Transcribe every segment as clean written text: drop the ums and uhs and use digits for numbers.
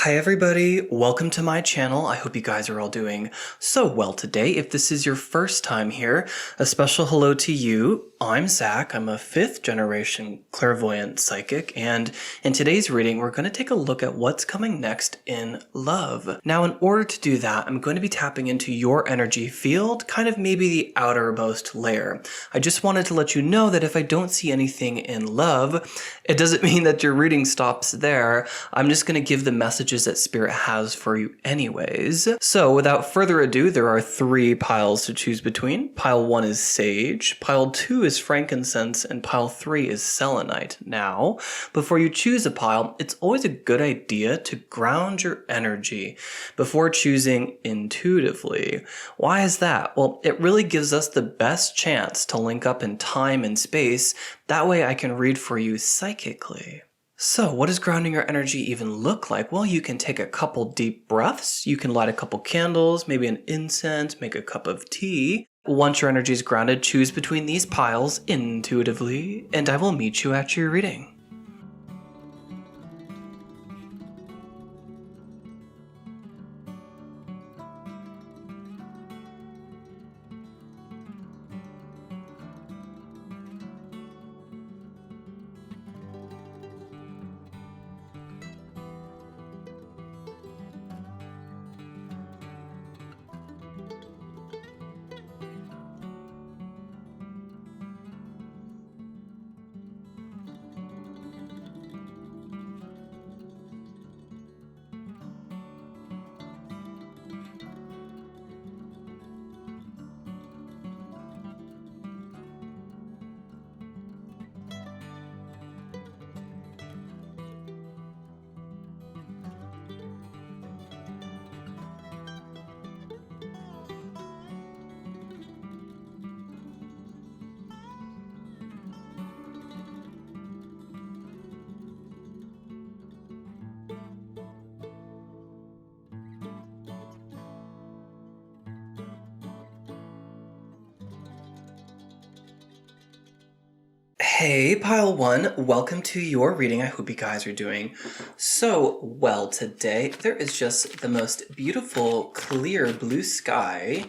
Hi everybody, welcome to my channel. I hope you guys are all doing so well today. If this is your first time here, a special hello to you. I'm Zach. I'm a 5th generation clairvoyant psychic, and in today's reading we're going to take a look at what's coming next in love. Now in order to do that, I'm going to be tapping into your energy field, kind of maybe the outermost layer. I just wanted to let you know that if I don't see anything in love, it doesn't mean that your reading stops there. I'm just going to give the messages that Spirit has for you anyways. So without further ado, there are 3 piles to choose between. Pile 1 is Sage, Pile 2 is Frankincense, and Pile 3 is Selenite. Now, before you choose a pile, it's always a good idea to ground your energy before choosing intuitively. Why is that? Well, it really gives us the best chance to link up in time and space. That way I can read for you psychically. So what does grounding your energy even look like? Well, you can take a couple deep breaths, you can light a couple candles, maybe an incense, make a cup of tea. Once your energy is grounded, choose between these piles intuitively, and I will meet you at your reading. Hey, Pile 1, welcome to your reading. I hope you guys are doing so well today. There is just the most beautiful, clear blue sky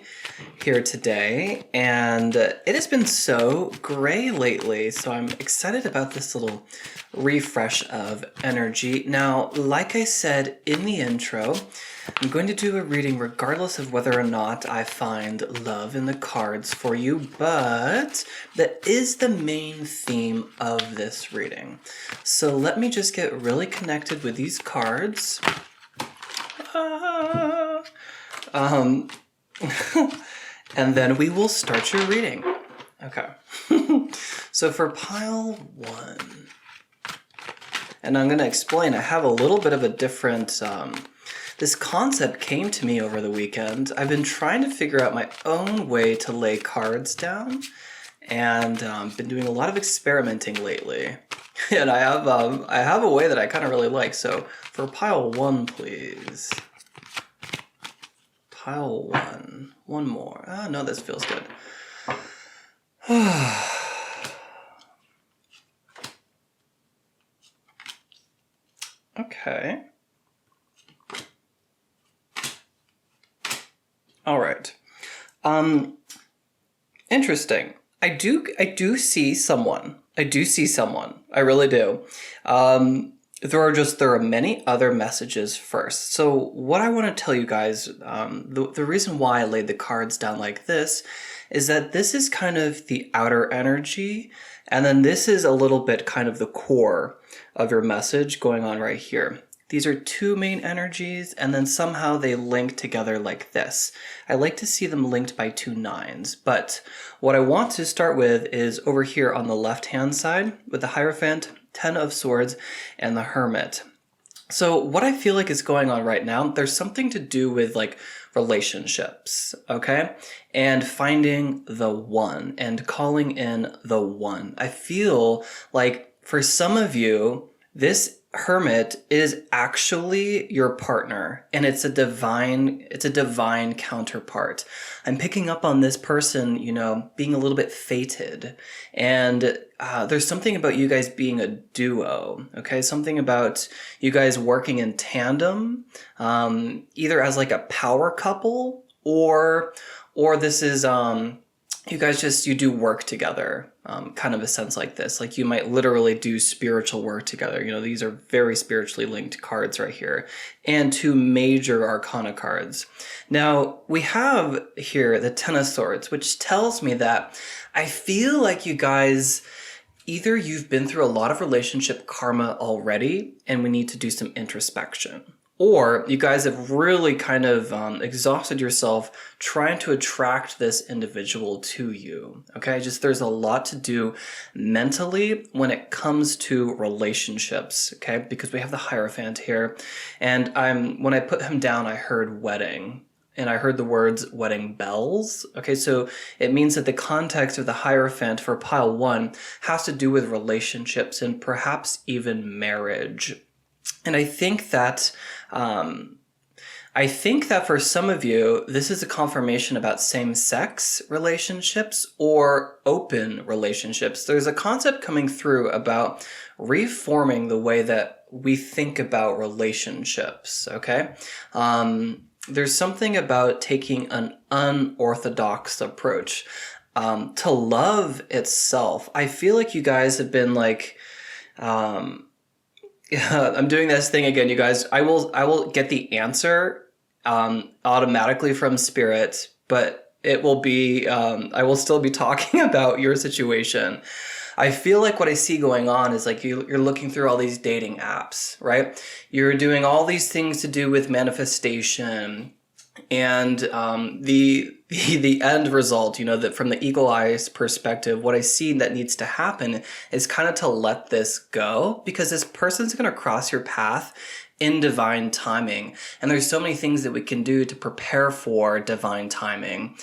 here today, and it has been so gray lately, so I'm excited about this little refresh of energy. Now, like I said in the intro, I'm going to do a reading regardless of whether or not I find love in the cards for you, but that is the main theme of this reading. So let me just get really connected with these cards. And then we will start your reading. Okay. So for pile 1, and I'm going to explain, I have a little bit of a different... This concept came to me over the weekend. I've been trying to figure out my own way to lay cards down, and been doing a lot of experimenting lately. And I have a way that I kind of really like. So for pile 1, please. Pile 1. One more. Oh, no, this feels good. Okay. All right. Interesting. I do see someone. I I really do. There are many other messages first. So what I want to tell you guys, the reason why I laid the cards down like this is that this is kind of the outer energy, and then this is a little bit kind of the core of your message going on right here. These are 2 main energies, and then somehow they link together like this. I like to see them linked by 2 9s, but what I want to start with is over here on the left-hand side with the Hierophant, 10 of Swords, and the Hermit. So what I feel like is going on right now, there's something to do with like relationships, okay? And finding the one and calling in the one. I feel like for some of you, this Hermit is actually your partner, and it's a divine counterpart. I'm picking up on this person, being a little bit fated, and there's something about you guys being a duo. Okay, something about you guys working in tandem, either as like a power couple, or this is you guys you do work together, kind of a sense like this. Like you might literally do spiritual work together. These are very spiritually linked cards right here, and 2 major arcana cards. Now, we have here the Ten of Swords, which tells me that I feel like you guys, either you've been through a lot of relationship karma already, and we need to do some introspection, or you guys have really kind of exhausted yourself trying to attract this individual to you. Okay, there's a lot to do mentally when it comes to relationships. Okay, because we have the Hierophant here, and when I put him down, I heard wedding. And I heard the words wedding bells. Okay, so it means that the context of the Hierophant for pile 1 has to do with relationships and perhaps even marriage. And I think that for some of you, this is a confirmation about same-sex relationships or open relationships. There's a concept coming through about reforming the way that we think about relationships, okay? There's something about taking an unorthodox approach to love itself. I feel like you guys have been like... I'm doing this thing again, you guys. I will get the answer automatically from Spirit, but it will be I will still be talking about your situation. I feel like what I see going on is like you're looking through all these dating apps, right? You're doing all these things to do with manifestation, and the end result, that from the eagle eyes perspective, what I see that needs to happen is kind of to let this go, because this person's going to cross your path in divine timing. And there's so many things that we can do to prepare for divine timing,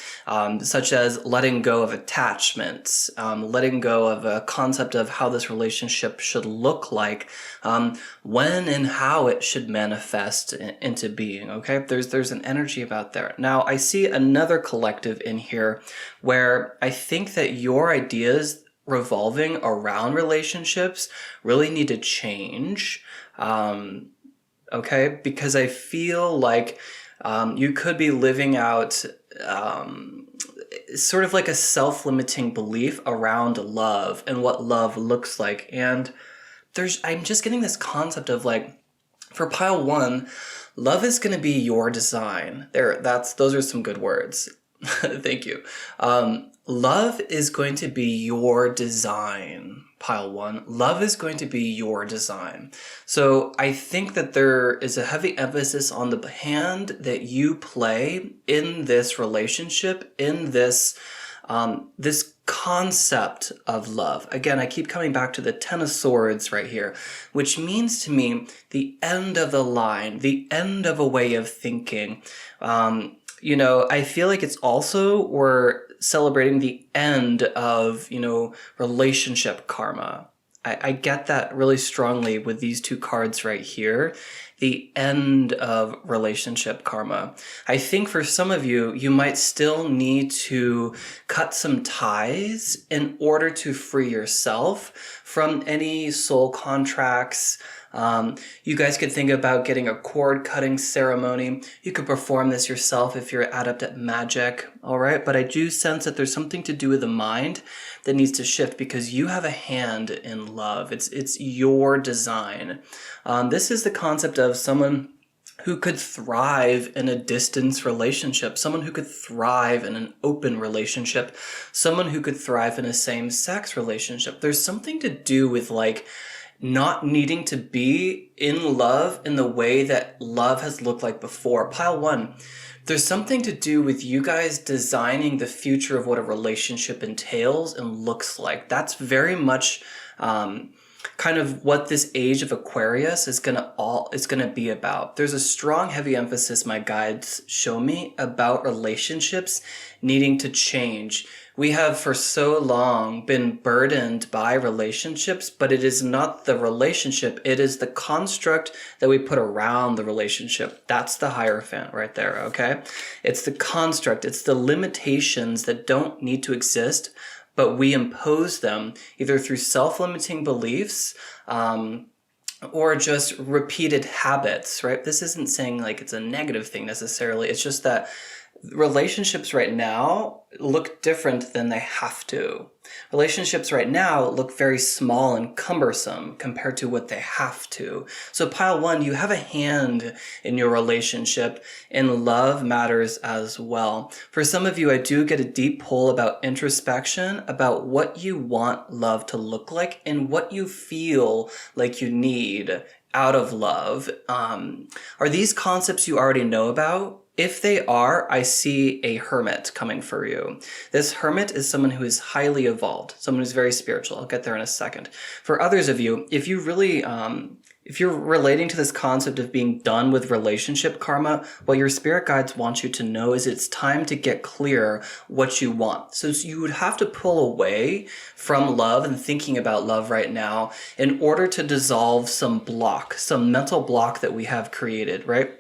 such as letting go of attachments, letting go of a concept of how this relationship should look like, when and how it should manifest into being. Okay, there's an energy about there. Now, I see another collective in here where I think that your ideas revolving around relationships really need to change. Okay, because I feel like you could be living out sort of like a self-limiting belief around love and what love looks like. And I'm just getting this concept of like, for pile 1, love is going to be your design. Those are some good words. Thank you. Love is going to be your design. Pile 1, love is going to be your design. So I think that there is a heavy emphasis on the hand that you play in this relationship, in this concept of love. Again, I keep coming back to the Ten of Swords right here, which means to me the end of the line, the end of a way of thinking. I feel like it's also, we're celebrating the end of, relationship karma. I get that really strongly with these 2 cards right here. The end of relationship karma. I think for some of you, you might still need to cut some ties in order to free yourself from any soul contracts. You guys could think about getting a cord cutting ceremony. You could perform this yourself if you're adept at magic, all right? But I do sense that there's something to do with the mind that needs to shift, because you have a hand in love. It's your design. This is the concept of someone who could thrive in a distance relationship, someone who could thrive in an open relationship, someone who could thrive in a same-sex relationship. There's something to do with like not needing to be in love in the way that love has looked like before. Pile 1, there's something to do with you guys designing the future of what a relationship entails and looks like. That's very much kind of what this age of Aquarius is gonna be about. There's a strong, heavy emphasis, my guides show me, about relationships needing to change. We have for so long been burdened by relationships, but it is not the relationship. It is the construct that we put around the relationship. That's the Hierophant right there, okay? It's the construct. It's the limitations that don't need to exist, but we impose them either through self-limiting beliefs, or just repeated habits, right? This isn't saying like it's a negative thing necessarily. It's just that relationships right now look different than they have to. Relationships right now look very small and cumbersome compared to what they have to. So pile one, you have a hand in your relationship, and love matters as well. For some of you, I do get a deep pull about introspection, about what you want love to look like and what you feel like you need out of love. Are these concepts you already know about? If they are, I see a hermit coming for you. This hermit is someone who is highly evolved, someone who's very spiritual. I'll get there in a second. For others of you, if you really, if you're relating to this concept of being done with relationship karma, what your spirit guides want you to know is it's time to get clear what you want. So you would have to pull away from love and thinking about love right now in order to dissolve some block, some mental block that we have created, right?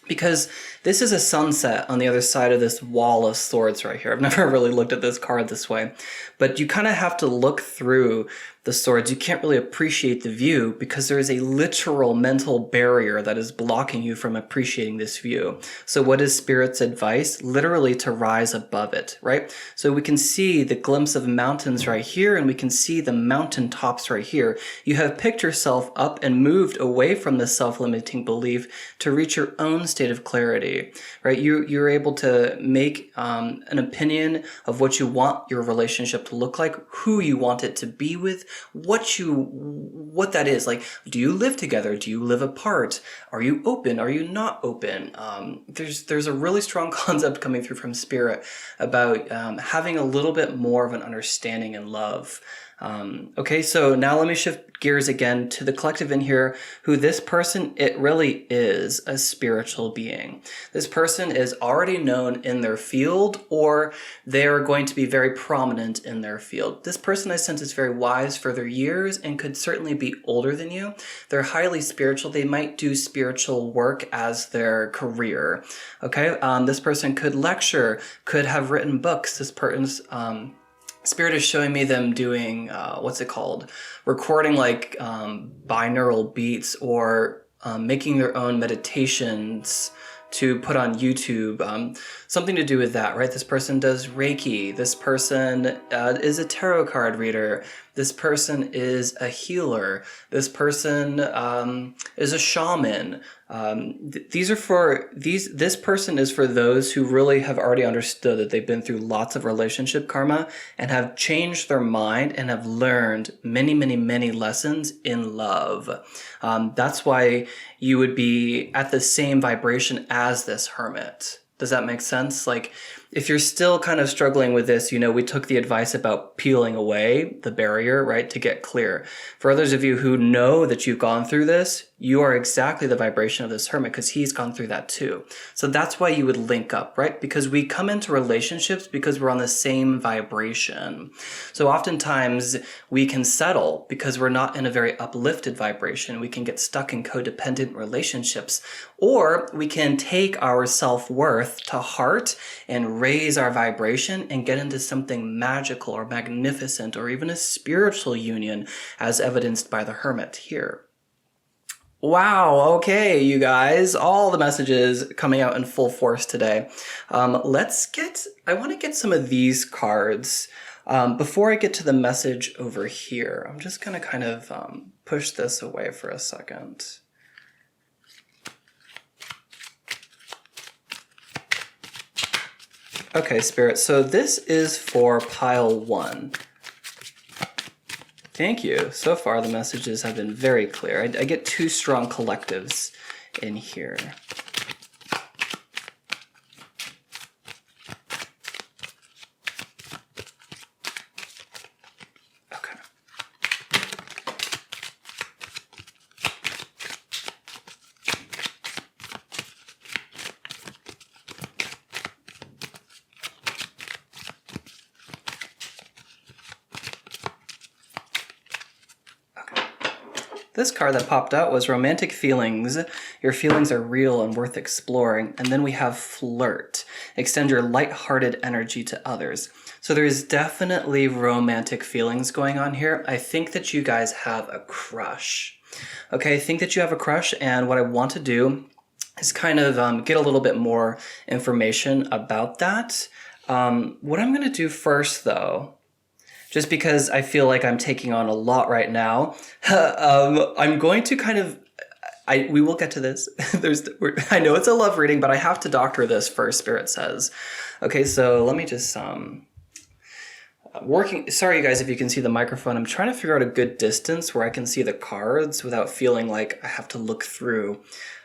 Because this is a sunset on the other side of this wall of swords right here. I've never really looked at this card this way, but you kind of have to look through the swords. You can't really appreciate the view because there is a literal mental barrier that is blocking you from appreciating this view. So what is Spirit's advice? Literally to rise above it, right? So we can see the glimpse of mountains right here, and we can see the mountain tops right here. You have picked yourself up and moved away from the self-limiting belief to reach your own state of clarity, right? You're able to make an opinion of what you want your relationship to look like, who you want it to be with, what that is. Like, do you live together? Do you live apart? Are you open? Are you not open? There's a really strong concept coming through from Spirit about having a little bit more of an understanding and love. Okay, so now let me shift gears again to the collective in here, who this person, it really is a spiritual being. This person is already known in their field, or they are going to be very prominent in their field. This person I sense is very wise for their years and could certainly be older than you. They're highly spiritual. They might do spiritual work as their career. Okay, this person could lecture, could have written books. This person's Spirit is showing me them doing, recording like binaural beats, or making their own meditations to put on YouTube, something to do with that, right? This person does Reiki. This person is a tarot card reader. This person is a healer. This person is a shaman. This person is for those who really have already understood that they've been through lots of relationship karma and have changed their mind and have learned many, many, many lessons in love. That's why you would be at the same vibration as this hermit. Does that make sense? Like, if you're still kind of struggling with this, we took the advice about peeling away the barrier, right, to get clear. For others of you who know that you've gone through this, you are exactly the vibration of this hermit because he's gone through that too. So that's why you would link up, right? Because we come into relationships because we're on the same vibration. So oftentimes we can settle because we're not in a very uplifted vibration. We can get stuck in codependent relationships, or we can take our self-worth to heart and raise our vibration and get into something magical or magnificent or even a spiritual union, as evidenced by the hermit here. Wow, okay, you guys, all the messages coming out in full force today. I want to get some of these cards. Before I get to the message over here, I'm just going to kind of push this away for a second. Okay, Spirit, so this is for pile 1. Thank you. So far, the messages have been very clear. I get 2 strong collectives in here. Okay. This card that popped out was romantic feelings. Your feelings are real and worth exploring. And then we have flirt. Extend your light-hearted energy to others. So there's definitely romantic feelings going on here. I think that you guys have a crush. Okay, I think that you have a crush, and what I want to do is kind of get a little bit more information about that. What I'm going to do first, though, just because I feel like I'm taking on a lot right now, I'm going to kind of, we will get to this. I know it's a love reading, but I have to doctor this first, Spirit says. Okay, so let me just, sorry you guys if you can see the microphone. I'm trying to figure out a good distance where I can see the cards without feeling like I have to look through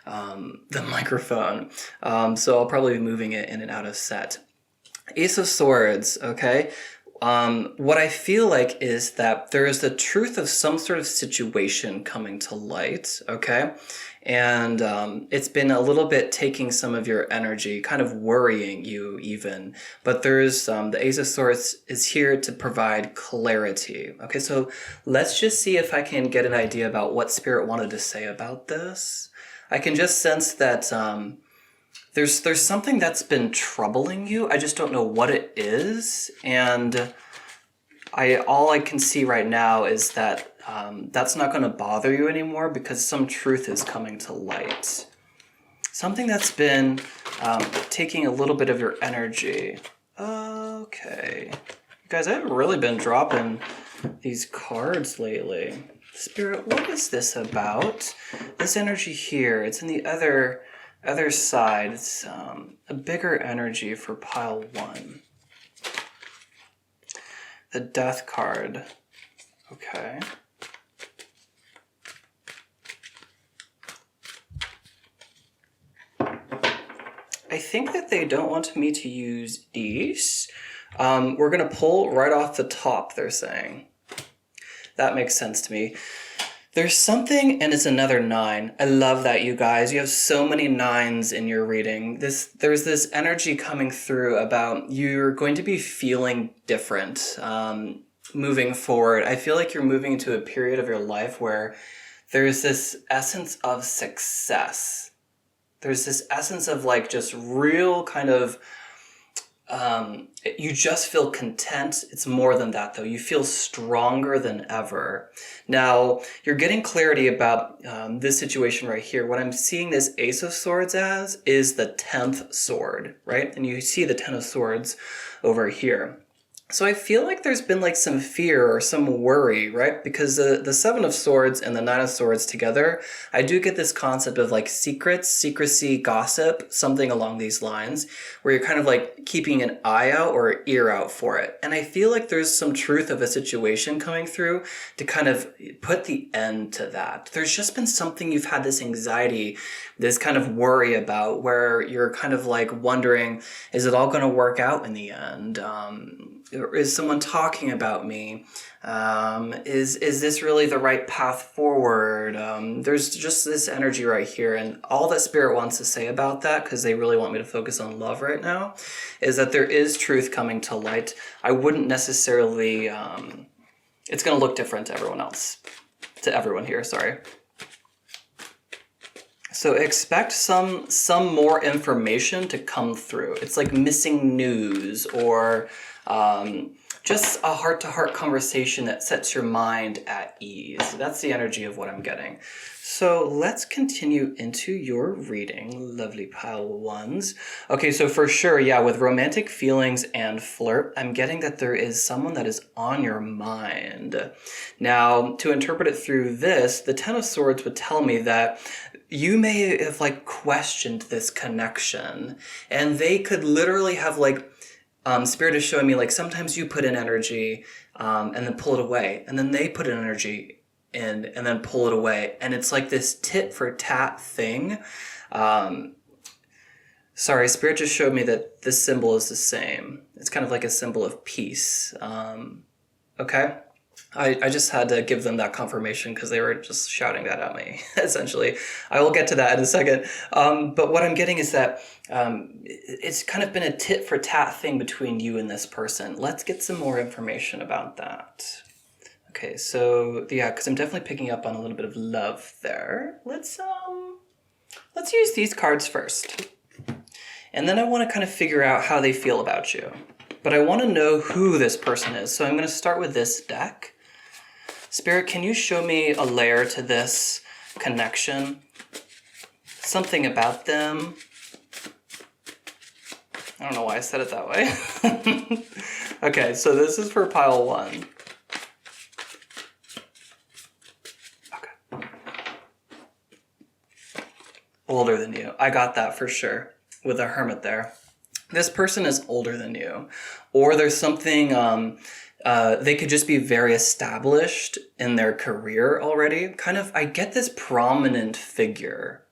the microphone. So I'll probably be moving it in and out of set. Ace of Swords, okay? What I feel like is that there is the truth of some sort of situation coming to light, okay? And it's been a little bit taking some of your energy, kind of worrying you even. But there's the Ace of Swords is here to provide clarity. Okay, so let's just see if I can get an idea about what Spirit wanted to say about this. I can just sense that there's something that's been troubling you. I just don't know what it is, and all I can see right now is that that's not going to bother you anymore because some truth is coming to light. Something that's been taking a little bit of your energy. Okay, you guys, I haven't really been dropping these cards lately. Spirit, what is this about? This energy here, it's in the other side. It's a bigger energy for pile 1. The Death card. Okay. I think that they don't want me to use these. We're going to pull right off the top, they're saying. That makes sense to me. There's something, and it's another 9. I love that, you guys. You have so many 9s in your reading. There's this energy coming through about you're going to be feeling different moving forward. I feel like you're moving into a period of your life where there's this essence of success. There's this essence of like just real kind of you just feel content. It's more than that, though. You feel stronger than ever. Now, you're getting clarity about this situation right here. What I'm seeing this Ace of Swords as is the 10th sword, right? And you see the 10 of Swords over here. So I feel like there's been like some fear or some worry, right? Because the 7 of Swords and the 9 of Swords together, I do get this concept of like secrets, secrecy, gossip, something along these lines, where you're kind of like keeping an eye out or ear out for it. And I feel like there's some truth of a situation coming through to kind of put the end to that. There's just been something you've had this anxiety, this kind of worry about, where you're kind of like wondering, is it all going to work out in the end? Is someone talking about me? Is this really the right path forward? There's just this energy right here, and all that Spirit wants to say about that, because they really want me to focus on love right now, is that there is truth coming to light. I wouldn't necessarily, it's going to look different to everyone here, sorry. So expect some more information to come through. It's like missing news or just a heart-to-heart conversation that sets your mind at ease. That's the energy of what I'm getting. So let's continue into your reading, lovely pile ones. Okay, so for sure, yeah, with romantic feelings and flirt, I'm getting that there is someone that is on your mind. Now, to interpret it through this, the 10 of Swords would tell me that you may have like questioned this connection, and they could literally have like, Spirit is showing me like sometimes you put in energy and then pull it away, and then they put in energy in and then pull it away, and it's like this tit for tat thing. Sorry, Spirit just showed me that this symbol is the same. It's kind of like a symbol of peace. Okay. I just had to give them that confirmation because they were just shouting that at me, essentially. I will get to that in a second. But what I'm getting is that it's kind of been a tit for tat thing between you and this person. Let's get some more information about that. Okay, so yeah, because I'm definitely picking up on a little bit of love there. Let's use these cards first. And then I want to kind of figure out how they feel about you. But I want to know who this person is. So I'm going to start with this deck. Spirit, can you show me a layer to this connection? Something about them. I don't know why I said it that way. Okay, so this is for pile 1. Okay. Older than you. I got that for sure. With a hermit there. This person is older than you. Or there's something, they could just be very established in their career already. Kind of, I get this prominent figure.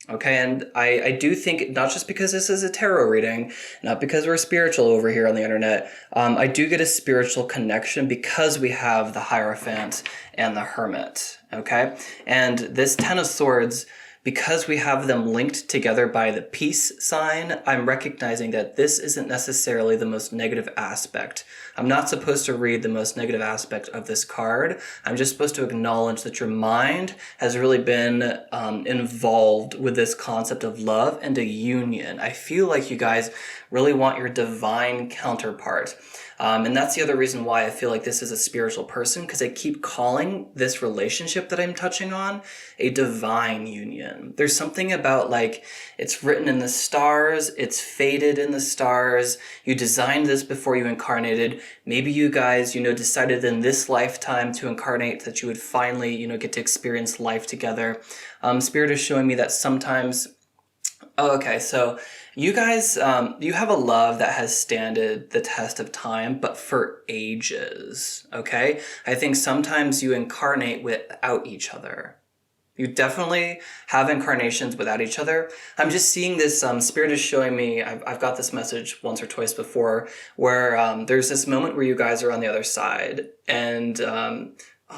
Okay, and I do think, not just because this is a tarot reading, not because we're spiritual over here on the internet, I do get a spiritual connection because we have the Hierophant and the Hermit, okay? And this Ten of Swords, because we have them linked together by the peace sign, I'm recognizing that this isn't necessarily the most negative aspect. I'm not supposed to read the most negative aspect of this card. I'm just supposed to acknowledge that your mind has really been involved with this concept of love and a union. I feel like you guys really want your divine counterpart. And that's the other reason why I feel like this is a spiritual person, because I keep calling this relationship that I'm touching on a divine union. There's something about, like, it's written in the stars, it's fated in the stars, you designed this before you incarnated. Maybe you guys, decided in this lifetime to incarnate, that you would finally, get to experience life together. Spirit is showing me that sometimes... Oh, okay, so you guys, you have a love that has standed the test of time, but for ages, okay? I think sometimes you incarnate without each other. You definitely have incarnations without each other. I'm just seeing this, Spirit is showing me, I've got this message once or twice before, where there's this moment where you guys are on the other side, and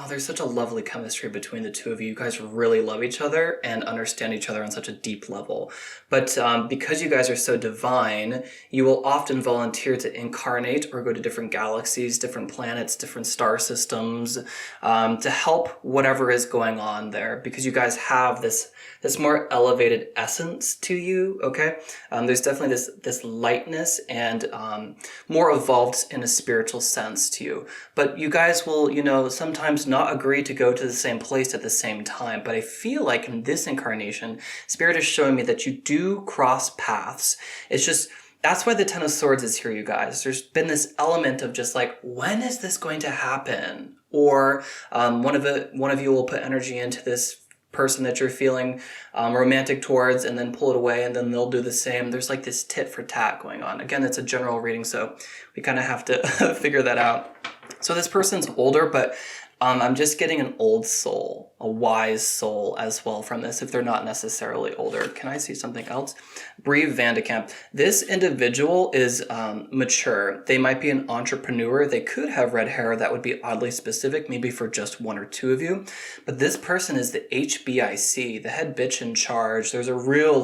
there's such a lovely chemistry between the two of you. You guys really love each other and understand each other on such a deep level. But because you guys are so divine, you will often volunteer to incarnate or go to different galaxies, different planets, different star systems, to help whatever is going on there, because you guys have this more elevated essence to you, okay? There's definitely this lightness and more evolved in a spiritual sense to you. But you guys will, sometimes not agree to go to the same place at the same time. But I feel like in this incarnation, Spirit is showing me that you do cross paths. It's just, that's why the Ten of Swords is here, you guys. There's been this element of just like, when is this going to happen? Or one of you will put energy into this person that you're feeling romantic towards, and then pull it away, and then they'll do the same. There's like this tit for tat going on. Again, it's a general reading, so we kind of have to figure that out. So this person's older, but I'm just getting an old soul, a wise soul as well from this, if they're not necessarily older. Can I see something else? Bree Vandekamp. This individual is mature. They might be an entrepreneur. They could have red hair. That would be oddly specific, maybe for just one or two of you. But this person is the HBIC, the head bitch in charge. There's a real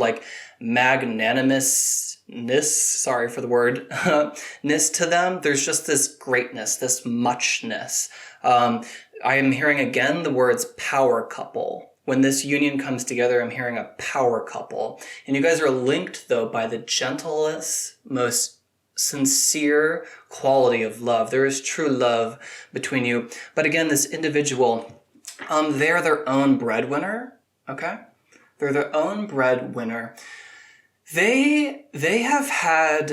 magnanimousness, sorry for the word, ness to them. There's just this greatness, this muchness. I am hearing again the words power couple. When this union comes together, I'm hearing a power couple. And you guys are linked, though, by the gentlest, most sincere quality of love. There is true love between you. But again, this individual, they're their own breadwinner, okay? They're their own breadwinner. They have had...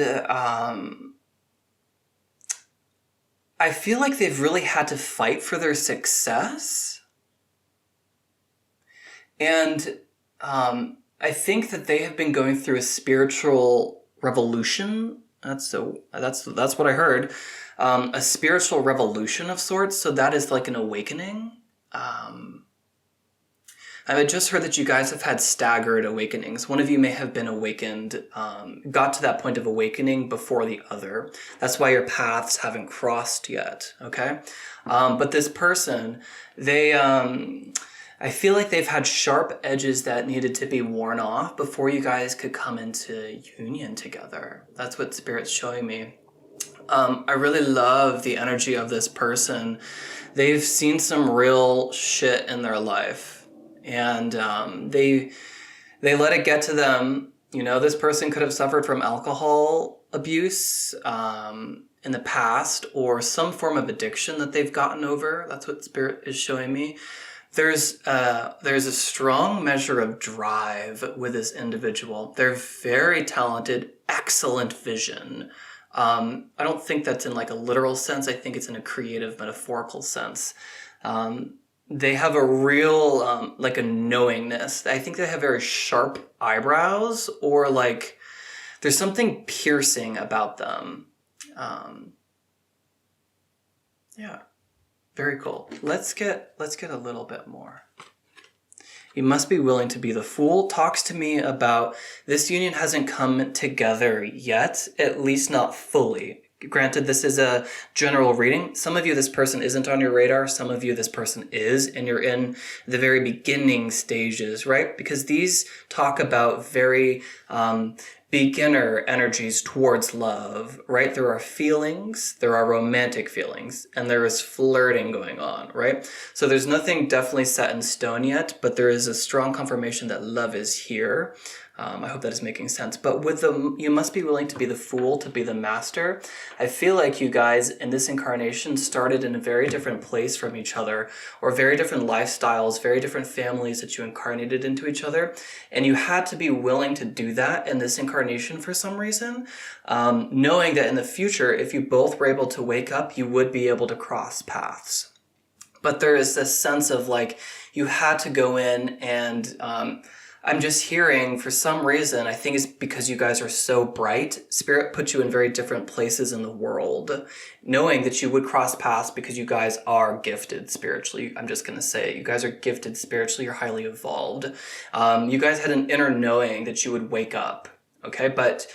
I feel like they've really had to fight for their success. And I think that they have been going through a spiritual revolution. That's what I heard. A spiritual revolution of sorts. So that is like an awakening. I just heard that you guys have had staggered awakenings. One of you may have been awakened, got to that point of awakening before the other. That's why your paths haven't crossed yet, okay? But this person, I feel like they've had sharp edges that needed to be worn off before you guys could come into union together. That's what Spirit's showing me. I really love the energy of this person. They've seen some real shit in their life, and they let it get to them. You know, this person could have suffered from alcohol abuse in the past, or some form of addiction that they've gotten over. That's what Spirit is showing me. There's a strong measure of drive with this individual. They're very talented, excellent vision. I don't think that's in like a literal sense. I think it's in a creative, metaphorical sense. They have a real, like a knowingness. I think they have very sharp eyebrows, or like there's something piercing about them. Yeah, very cool. Let's get a little bit more. You must be willing to be the fool. Talks to me about this union hasn't come together yet, at least not fully. Granted, this is a general reading. Some of you, this person isn't on your radar. Some of you, this person is, and you're in the very beginning stages, right? Because these talk about very beginner energies towards love, right? There are feelings, there are romantic feelings, and there is flirting going on, right? So there's nothing definitely set in stone yet, but there is a strong confirmation that love is here. I hope that is making sense. But with the, you must be willing to be the fool, to be the master. I feel like you guys in this incarnation started in a very different place from each other, or very different lifestyles, very different families that you incarnated into each other. And you had to be willing to do that in this incarnation for some reason, knowing that in the future, if you both were able to wake up, you would be able to cross paths. But there is this sense of like, you had to go in and, I'm just hearing, for some reason, I think it's because you guys are so bright, Spirit put you in very different places in the world, knowing that you would cross paths because you guys are gifted spiritually. I'm just going to say it. You guys are gifted spiritually. You're highly evolved. You guys had an inner knowing that you would wake up. Okay, but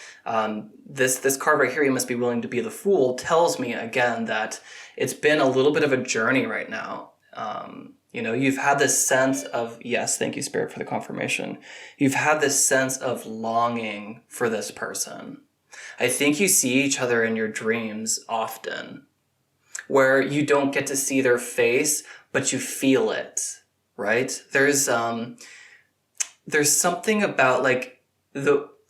this card right here, you must be willing to be the fool, tells me again that it's been a little bit of a journey right now. You know, you've had this sense of, yes, thank you, Spirit, for the confirmation. You've had this sense of longing for this person. I think you see each other in your dreams often, where you don't get to see their face, but you feel it, right? There's something about like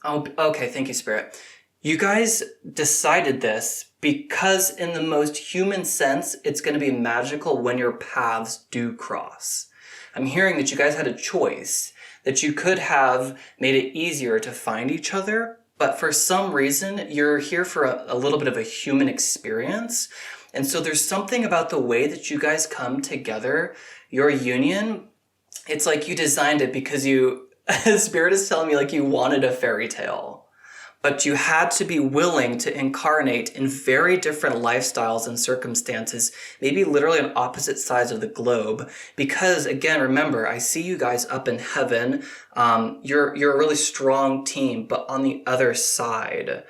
okay, thank you, Spirit. You guys decided this because in the most human sense, it's going to be magical when your paths do cross. I'm hearing that you guys had a choice, that you could have made it easier to find each other, but for some reason, you're here for a little bit of a human experience. And so there's something about the way that you guys come together, your union, it's like you designed it because you, Spirit is telling me like you wanted a fairy tale. But you had to be willing to incarnate in very different lifestyles and circumstances, maybe literally on opposite sides of the globe. Because again, remember, I see you guys up in heaven. You're a really strong team, but on the other side.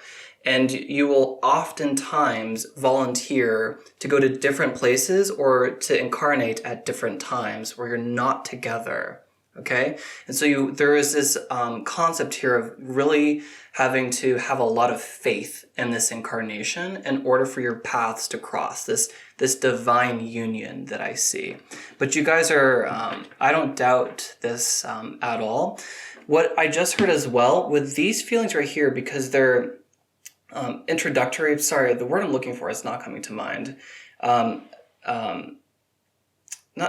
And you will oftentimes volunteer to go to different places or to incarnate at different times where you're not together. Okay, and so there is this concept here of really having to have a lot of faith in this incarnation in order for your paths to cross this divine union that I see. But you guys are, I don't doubt this at all. What I just heard as well with these feelings right here, because they're introductory. Sorry, the word I'm looking for is not coming to mind. Not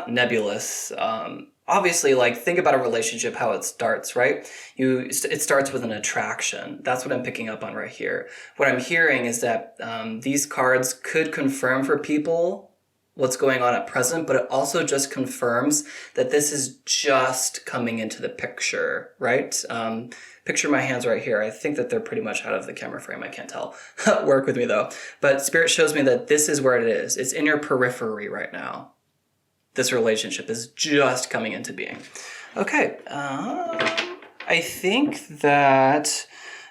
nebulous. Obviously, like, think about a relationship, how it starts, right? It starts with an attraction. That's what I'm picking up on right here. What I'm hearing is that these cards could confirm for people what's going on at present, but it also just confirms that this is just coming into the picture, right? Picture my hands right here. I think that they're pretty much out of the camera frame. I can't tell. Work with me, though. But Spirit shows me that this is where it is. It's in your periphery right now. This relationship is just coming into being. Okay, I think that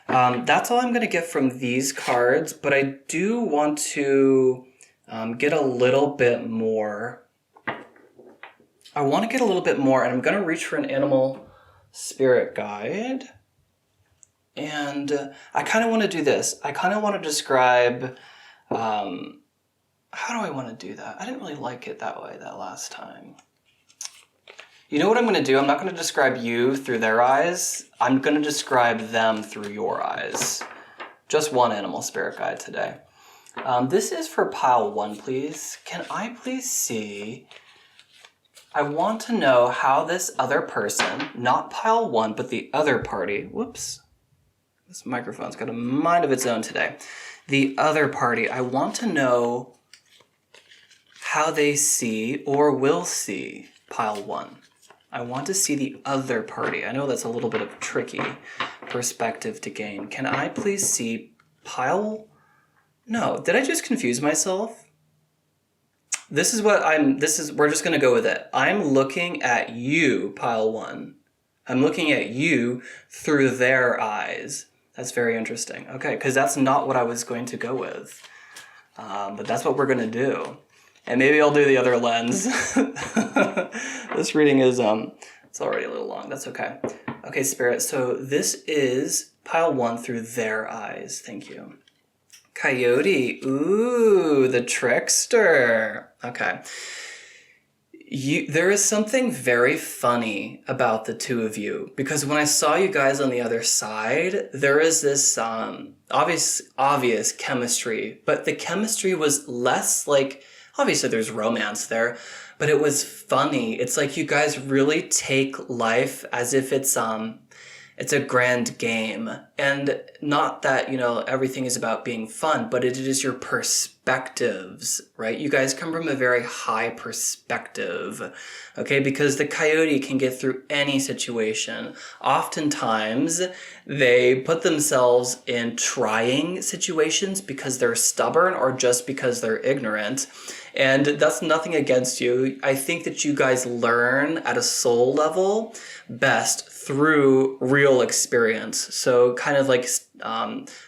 that's all I'm going to get from these cards, but I do want to get a little bit more. I want to get a little bit more, and I'm going to reach for an animal spirit guide. And I kind of want to do this. I kind of want to describe How do I want to do that? I didn't really like it that way that last time. You know what I'm going to do? I'm not going to describe you through their eyes. I'm going to describe them through your eyes. Just one animal spirit guide today. This is for pile 1, please. Can I please see? I want to know how this other person, not pile 1, but the other party. Whoops. This microphone's got a mind of its own today. The other party, I want to know how they see or will see pile 1. I want to see the other party. I know that's a little bit of a tricky perspective to gain. Can I please see pile? No, did I just confuse myself? We're just going to go with it. I'm looking at you, pile 1. I'm looking at you through their eyes. That's very interesting. Okay, because that's not what I was going to go with. But that's what we're going to do. And maybe I'll do the other lens. This reading is, it's already a little long. That's okay. Okay, Spirit. So this is pile 1 through their eyes. Thank you. Coyote. Ooh, the trickster. Okay. There is something very funny about the two of you, because when I saw you guys on the other side, there is this obvious chemistry, but the chemistry was less like, obviously there's romance there, but it was funny. It's like you guys really take life as if it's a grand game, and not that, everything is about being fun, but it is your perspectives, right? You guys come from a very high perspective, okay? Because the coyote can get through any situation. Oftentimes, they put themselves in trying situations because they're stubborn or just because they're ignorant. And that's nothing against you. I think that you guys learn at a soul level best through real experience. So kind of like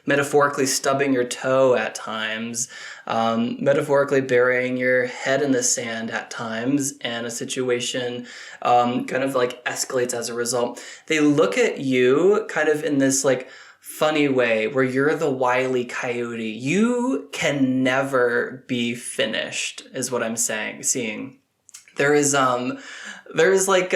metaphorically stubbing your toe at times, metaphorically burying your head in the sand at times, and a situation kind of like escalates as a result. They look at you kind of in this like funny way where you're the wily coyote. You can never be finished is what I'm seeing. There is like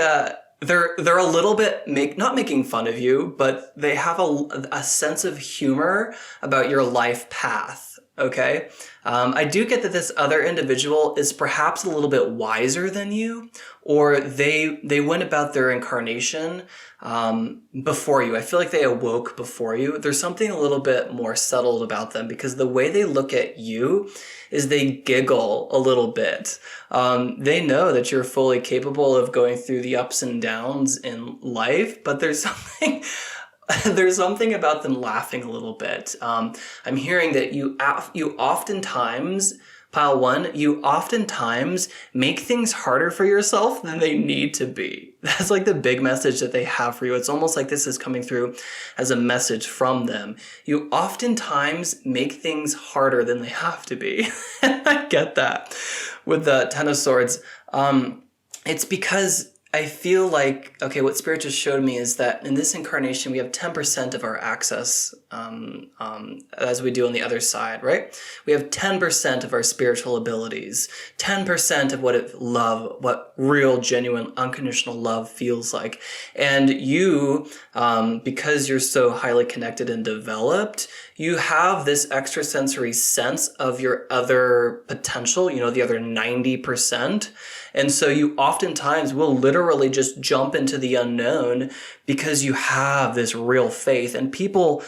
they're a little bit not making fun of you, but they have a sense of humor about your life path. Okay. I do get that this other individual is perhaps a little bit wiser than you, or they went about their incarnation before you. I feel like they awoke before you. There's something a little bit more settled about them, because the way they look at you is they giggle a little bit. They know that you're fully capable of going through the ups and downs in life, but there's something there's something about them laughing a little bit. I'm hearing that you oftentimes, pile 1, you oftentimes make things harder for yourself than they need to be. That's like the big message that they have for you. It's almost like this is coming through as a message from them. You oftentimes make things harder than they have to be. I get that with the Ten of Swords. It's because I feel like, okay, what Spirit just showed me is that in this incarnation, we have 10% of our access, as we do on the other side, right? We have 10% of our spiritual abilities, 10% of what real, genuine, unconditional love feels like. And you, because you're so highly connected and developed, you have this extrasensory sense of your other potential, the other 90%. And so you oftentimes will literally just jump into the unknown because you have this real faith. And people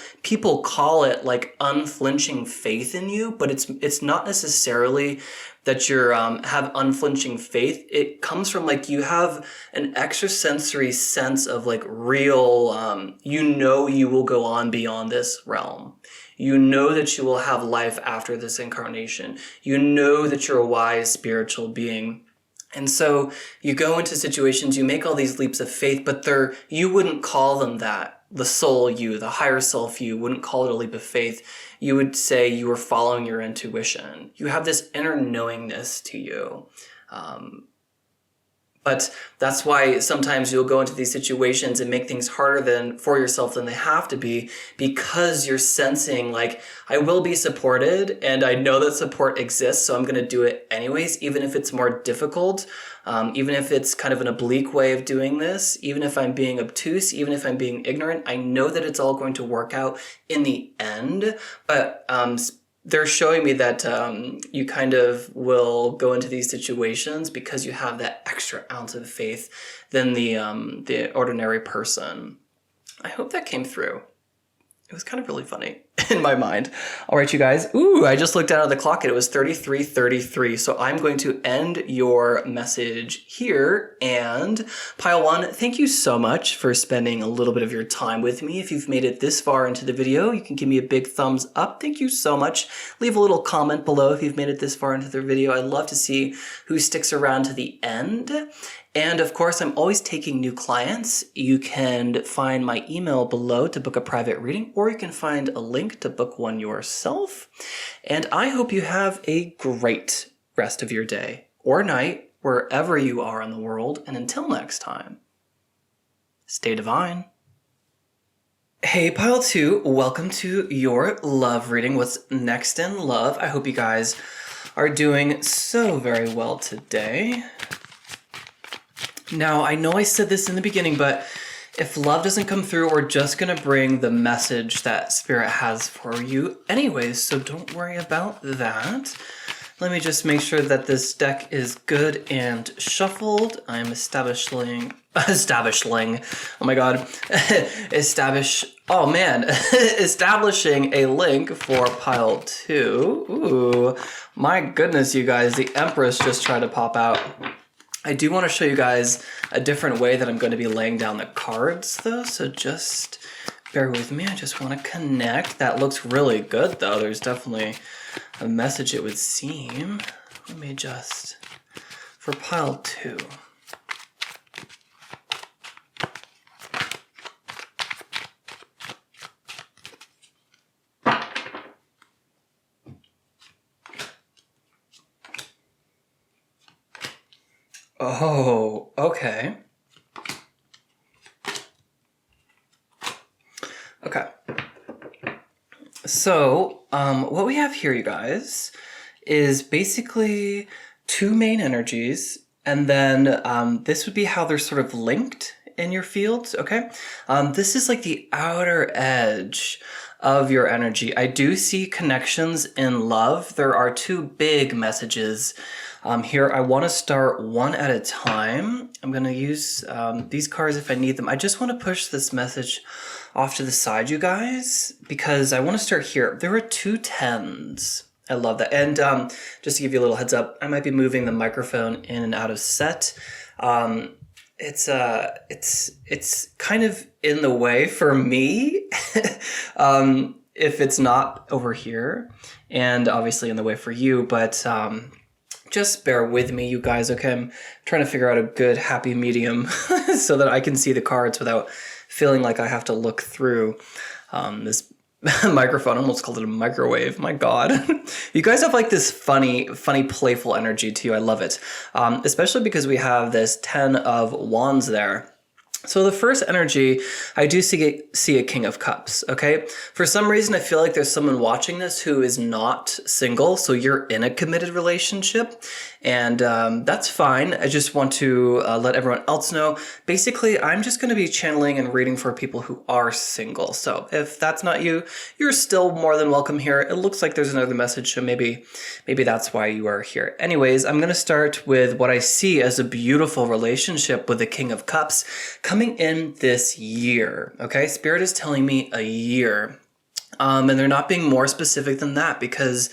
call it like unflinching faith in you, but it's not necessarily that you're have unflinching faith. It comes from like you have an extrasensory sense of like real, you will go on beyond this realm. You know that you will have life after this incarnation. You know that you're a wise spiritual being. And so you go into situations, you make all these leaps of faith, but you wouldn't call them that. The soul you, the higher self you, wouldn't call it a leap of faith. You would say you were following your intuition. You have this inner knowingness to you. But that's why sometimes you'll go into these situations and make things harder for yourself than they have to be, because you're sensing like, I will be supported and I know that support exists, so I'm going to do it anyways, even if it's more difficult, even if it's kind of an oblique way of doing this, even if I'm being obtuse, even if I'm being ignorant. I know that it's all going to work out in the end, but they're showing me that you kind of will go into these situations because you have that extra ounce of faith than the ordinary person. I hope that came through. It was kind of really funny in my mind. All right, you guys. Ooh, I just looked down at the clock and it was 33:33. So I'm going to end your message here. And Pile 1, thank you so much for spending a little bit of your time with me. If you've made it this far into the video, you can give me a big thumbs up. Thank you so much. Leave a little comment below if you've made it this far into the video. I'd love to see who sticks around to the end. And of course, I'm always taking new clients. You can find my email below to book a private reading, or you can find a link to book one yourself. And I hope you have a great rest of your day or night, wherever you are in the world. And until next time, stay divine. Hey, Pile 2, welcome to your love reading. What's next in love? I hope you guys are doing so very well today. Now, I know I said this in the beginning, but if love doesn't come through, we're just going to bring the message that Spirit has for you anyways, so don't worry about that. Let me just make sure that this deck is good and shuffled. I'm establishing, oh my god, establishing a link for Pile 2. Ooh, my goodness, you guys, the Empress just tried to pop out. I do want to show you guys a different way that I'm going to be laying down the cards though, so just bear with me. I just want to connect. That looks really good though. There's definitely a message, it would seem. Let me just, for Pile 2. Oh, okay. Okay. So, what we have here, you guys, is basically two main energies, and then this would be how they're sort of linked in your fields, okay? This is like the outer edge of your energy. I do see connections in love. There are two big messages here. I want to start one at a time. I'm going to use these cards if I need them. I just want to push this message off to the side, you guys, because I want to start here. There are two 10s. I love that. And just to give you a little heads up, I might be moving the microphone in and out of set. It's kind of in the way for me if it's not over here, and obviously in the way for you, but just bear with me, you guys, okay? I'm trying to figure out a good happy medium so that I can see the cards without feeling like I have to look through this microphone. I almost called it a microwave. My God. You guys have like this funny, playful energy too. I love it. Especially because we have this 10 of Wands there. So the first energy, I do see a King of Cups, okay? For some reason, I feel like there's someone watching this who is not single, so you're in a committed relationship, and that's fine. I just want to let everyone else know. Basically, I'm just going to be channeling and reading for people who are single. So if that's not you, you're still more than welcome here. It looks like there's another message, so maybe that's why you are here. Anyways, I'm going to start with what I see as a beautiful relationship with the King of Cups coming in this year, okay? Spirit is telling me a year. And they're not being more specific than that because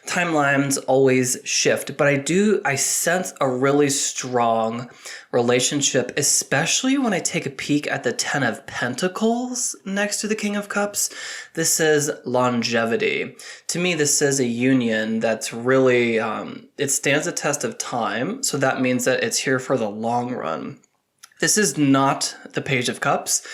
timelines always shift. But I sense a really strong relationship, especially when I take a peek at the 10 of Pentacles next to the King of Cups. This says longevity. To me, this says a union that's really, it stands the test of time. So that means that it's here for the long run. This is not the Page of Cups.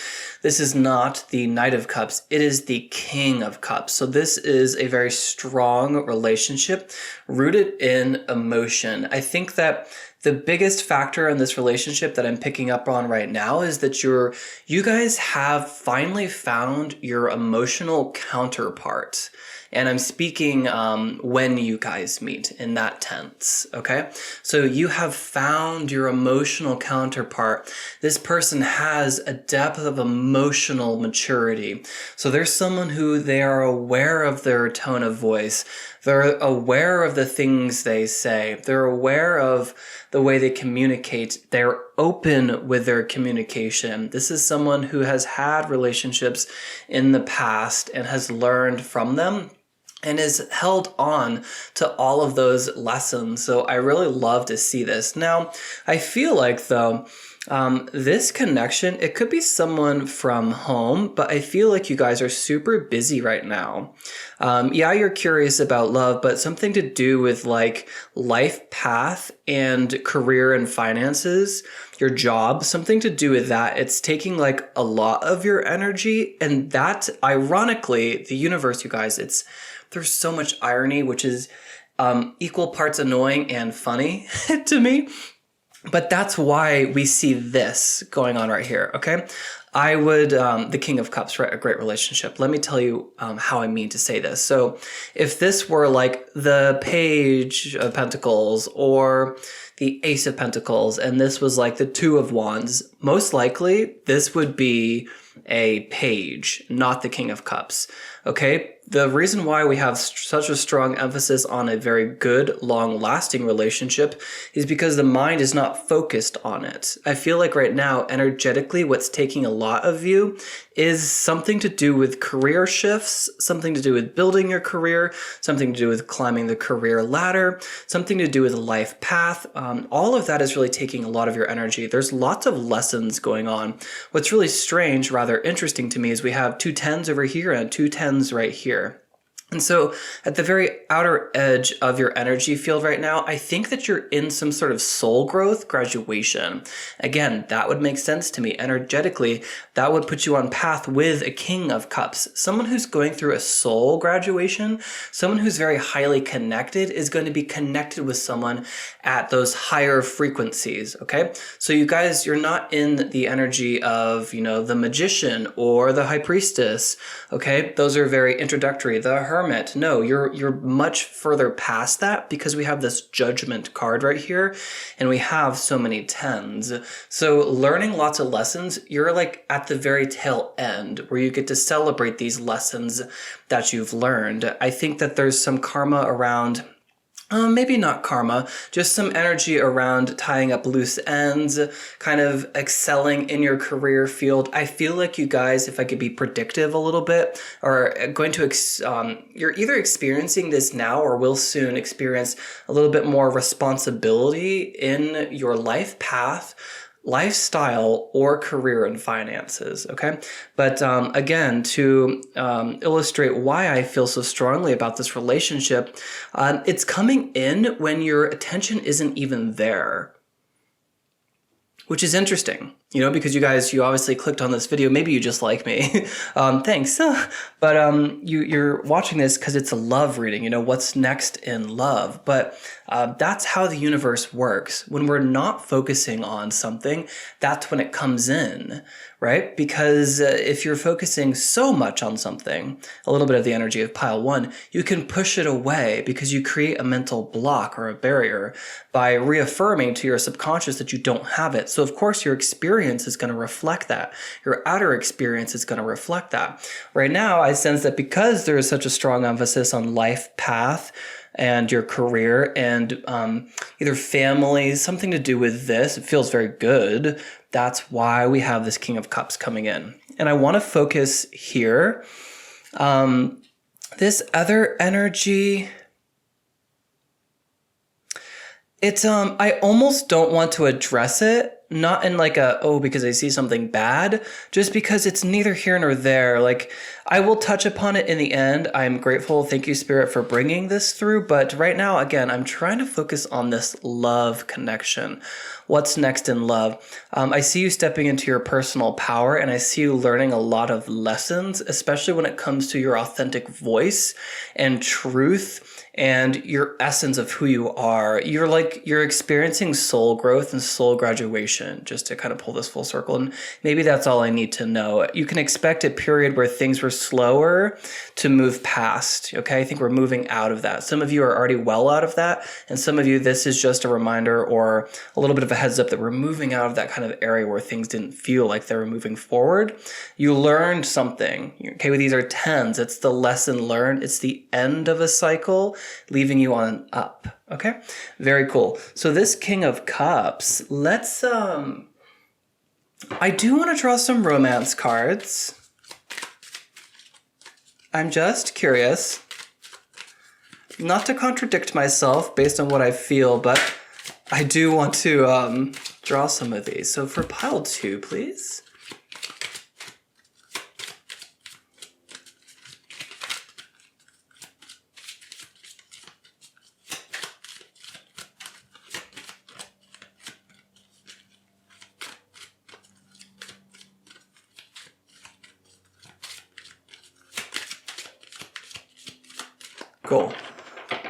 This is not the Knight of Cups. It is the King of Cups. So this is a very strong relationship rooted in emotion. I think that The biggest factor in this relationship that I'm picking up on right now is that you guys have finally found your emotional counterpart. And I'm speaking when you guys meet in that tense, okay? So you have found your emotional counterpart. This person has a depth of emotional maturity. So there's someone who they are aware of their tone of voice. They're aware of the things they say. They're aware of the way they communicate. They're open with their communication. This is someone who has had relationships in the past and has learned from them and is held on to all of those lessons. So I really love to see this. Now, I feel like though, this connection, it could be someone from home, but I feel like you guys are super busy right now. Yeah, you're curious about love, but something to do with like life path and career and finances, your job, something to do with that. It's taking like a lot of your energy, and that, ironically, the universe, you guys, there's so much irony, which is equal parts annoying and funny to me. But that's why we see this going on right here, okay? I would, the King of Cups, right? A great relationship. Let me tell you how I mean to say this. So if this were like the Page of Pentacles or the Ace of Pentacles, and this was like the Two of Wands, most likely this would be a page, not the King of Cups, okay? The reason why we have such a strong emphasis on a very good, long-lasting relationship is because the mind is not focused on it. I feel like right now, energetically, what's taking a lot of you is something to do with career shifts, something to do with building your career, something to do with climbing the career ladder, something to do with a life path. All of that is really taking a lot of your energy. There's lots of lessons going on. What's really strange, rather interesting to me, is we have two tens over here and two tens right here. And so at the very outer edge of your energy field right now, I think that you're in some sort of soul growth graduation. Again, that would make sense to me. Energetically, that would put you on path with a King of Cups. Someone who's going through a soul graduation, someone who's very highly connected is going to be connected with someone at those higher frequencies, okay? So you guys, you're not in the energy of, the Magician or the High Priestess, okay? Those are very introductory. The Hermit. No, you're much further past that because we have this Judgment card right here and we have so many tens. So learning lots of lessons, you're like at the very tail end where you get to celebrate these lessons that you've learned. I think that there's some karma around maybe not karma, just some energy around tying up loose ends, kind of excelling in your career field. I feel like you guys, if I could be predictive a little bit, are going to, you're either experiencing this now or will soon experience a little bit more responsibility in your life path, lifestyle, or career and finances, okay? But again, to illustrate why I feel so strongly about this relationship, it's coming in when your attention isn't even there, which is interesting, because you guys, you obviously clicked on this video. Maybe you just like me. Thanks. But you're watching this because it's a love reading, what's next in love. But that's how the universe works. When we're not focusing on something, that's when it comes in, right? Because if you're focusing so much on something, a little bit of the energy of pile one, you can push it away because you create a mental block or a barrier by reaffirming to your subconscious that you don't have it. So of course your experience is going to reflect that. Your outer experience is going to reflect that. Right now, I sense that because there is such a strong emphasis on life path and your career and either family, something to do with this, it feels very good. That's why we have this King of Cups coming in. And I want to focus here. This other energy, it's I almost don't want to address it not in like a, oh, because I see something bad, just because it's neither here nor there. Like, I will touch upon it in the end. I'm grateful. Thank you, Spirit, for bringing this through. But right now, again, I'm trying to focus on this love connection. What's next in love? I see you stepping into your personal power, and I see you learning a lot of lessons, especially when it comes to your authentic voice and truth and your essence of who you are. You're experiencing soul growth and soul graduation, just to kind of pull this full circle. And maybe that's all I need to know. You can expect a period where things were slower to move past. Okay. I think we're moving out of that. Some of you are already well out of that. And some of you, this is just a reminder or a little bit of a heads up that we're moving out of that kind of area where things didn't feel like they were moving forward. You learned something. Okay. Well, these are 10s. It's the lesson learned. It's the end of a cycle, leaving you on an up. Okay, very cool. So this King of Cups, let's, I do want to draw some romance cards. I'm just curious, not to contradict myself based on what I feel, but I do want to draw some of these. So for pile 2, please. Cool.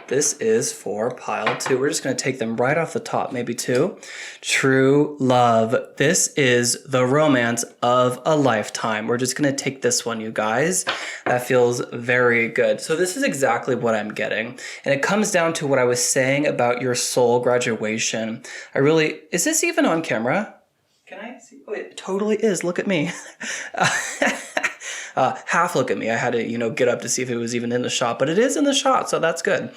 This is for pile 2. We're just going to take them right off the top, maybe 2. True love. This is the romance of a lifetime. We're just going to take this one, you guys. That feels very good. So this is exactly what I'm getting. And it comes down to what I was saying about your soul graduation. Is this even on camera? Can I see? Oh, it totally is. Look at me. Half look at me. I had to, get up to see if it was even in the shot, but it is in the shot, so that's good.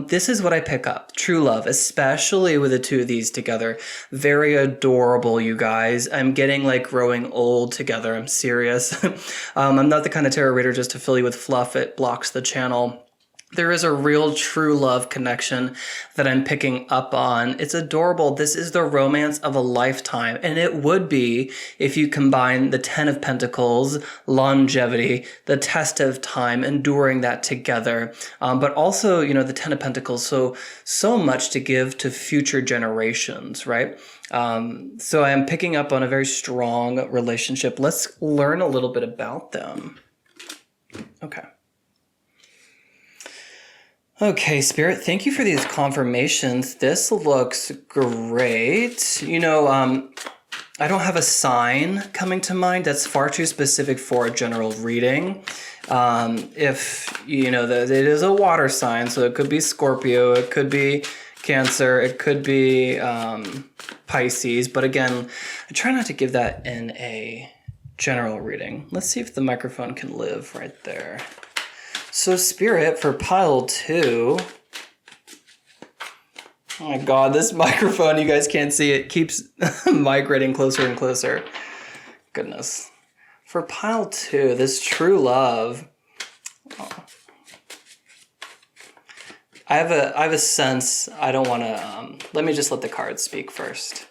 This is what I pick up. True love, especially with the two of these together. Very adorable, you guys. I'm getting like growing old together. I'm serious. I'm not the kind of tarot reader just to fill you with fluff. It blocks the channel. There is a real true love connection that I'm picking up on. It's adorable. This is the romance of a lifetime. And it would be if you combine the 10 of Pentacles, longevity, the test of time, enduring that together. But also, the 10 of Pentacles, so much to give to future generations, right? So I am picking up on a very strong relationship. Let's learn a little bit about them. Okay. Okay, Spirit, thank you for these confirmations. This looks great. I don't have a sign coming to mind. That's far too specific for a general reading. If, it is a water sign, so it could be Scorpio, it could be Cancer, it could be Pisces. But again, I try not to give that in a general reading. Let's see if the microphone can live right there. So Spirit, for pile 2, oh my God, this microphone, you guys can't see it, keeps migrating closer and closer. Goodness. For pile 2, this true love, I have a sense, I don't want to, let me just let the cards speak first.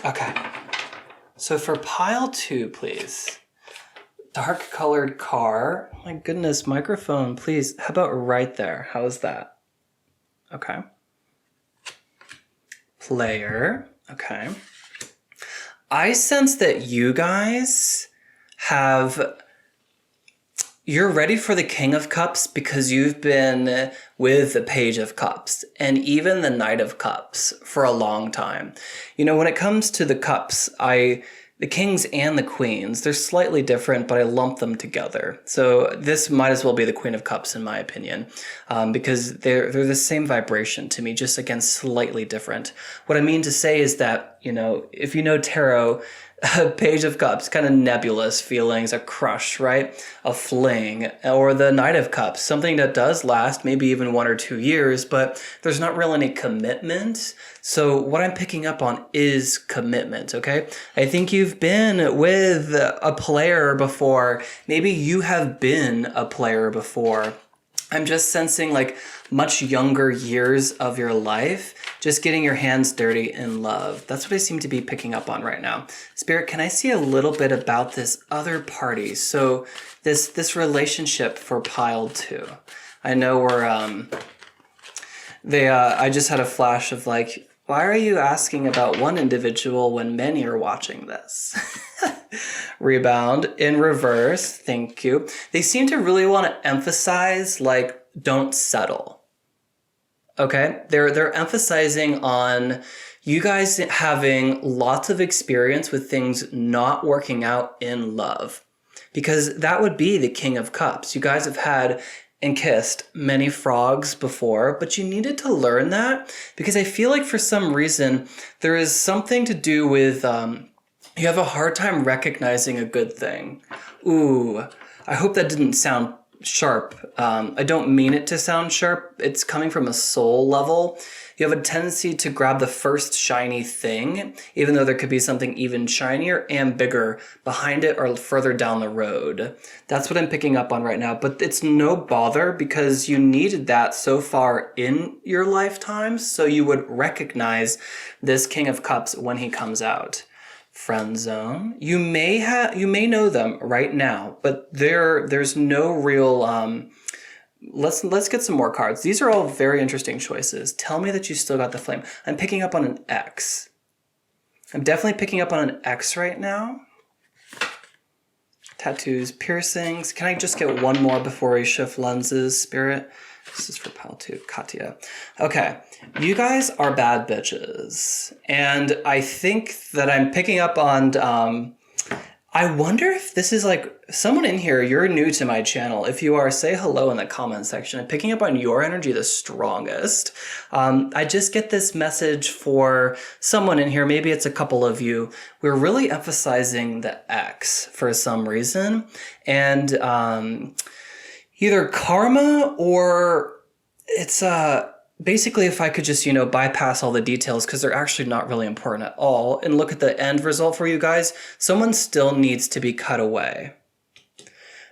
Okay. So for pile 2, please. Dark colored car. Oh my goodness, microphone, please. How about right there? How's that? Okay. Player. Okay. I sense that you guys you're ready for the King of Cups because you've been with the Page of Cups and even the Knight of Cups for a long time. When it comes to the cups, the kings and the queens, they're slightly different, but I lump them together. So this might as well be the Queen of Cups in my opinion, because they're the same vibration to me, just again, slightly different. What I mean to say is that, if you know tarot, a Page of Cups, kind of nebulous feelings, a crush, right? A fling, or the Knight of Cups, something that does last maybe even 1 or 2 years, but there's not really any commitment. So what I'm picking up on is commitment, okay? I think you've been with a player before. Maybe you have been a player before. I'm just sensing like much younger years of your life, just getting your hands dirty in love. That's what I seem to be picking up on right now. Spirit, can I see a little bit about this other party? So this relationship for pile 2. I know we're I just had a flash of like, why are you asking about one individual when many are watching this? Rebound in reverse. Thank you. They seem to really want to emphasize like, don't settle. Okay? They're emphasizing on you guys having lots of experience with things not working out in love. Because that would be the King of Cups. You guys have had and kissed many frogs before, but you needed to learn that because I feel like for some reason there is something to do with you have a hard time recognizing a good thing. Ooh, I hope that didn't sound sharp. I don't mean it to sound sharp. It's coming from a soul level. You have a tendency to grab the first shiny thing, even though there could be something even shinier and bigger behind it or further down the road. That's what I'm picking up on right now. But it's no bother because you needed that so far in your lifetime, so you would recognize this King of Cups when he comes out. Friend zone. You may know them right now, but there's no real let's get some more cards. These are all very interesting choices. Tell me that you still got the flame. I'm picking up on an X. I'm definitely picking up on an X right now. Tattoos, piercings. Can I just get one more before we shift lenses, Spirit? This is for pile 2, Katya. Okay, you guys are bad bitches. And I think that I'm picking up on, I wonder if this is like, someone in here, you're new to my channel. If you are, say hello in the comment section. I'm picking up on your energy the strongest. I just get this message for someone in here, maybe it's a couple of you. We're really emphasizing the X for some reason. And either karma or it's basically if I could just, bypass all the details because they're actually not really important at all and look at the end result for you guys, someone still needs to be cut away,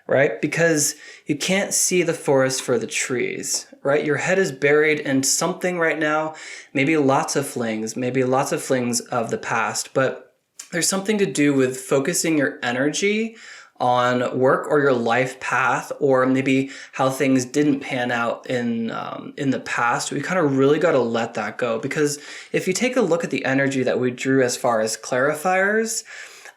right? Because you can't see the forest for the trees, right? Your head is buried in something right now, maybe lots of flings of the past, but there's something to do with focusing your energy on work or your life path, or maybe how things didn't pan out in the past. We kind of really got to let that go, because if you take a look at the energy that we drew as far as clarifiers,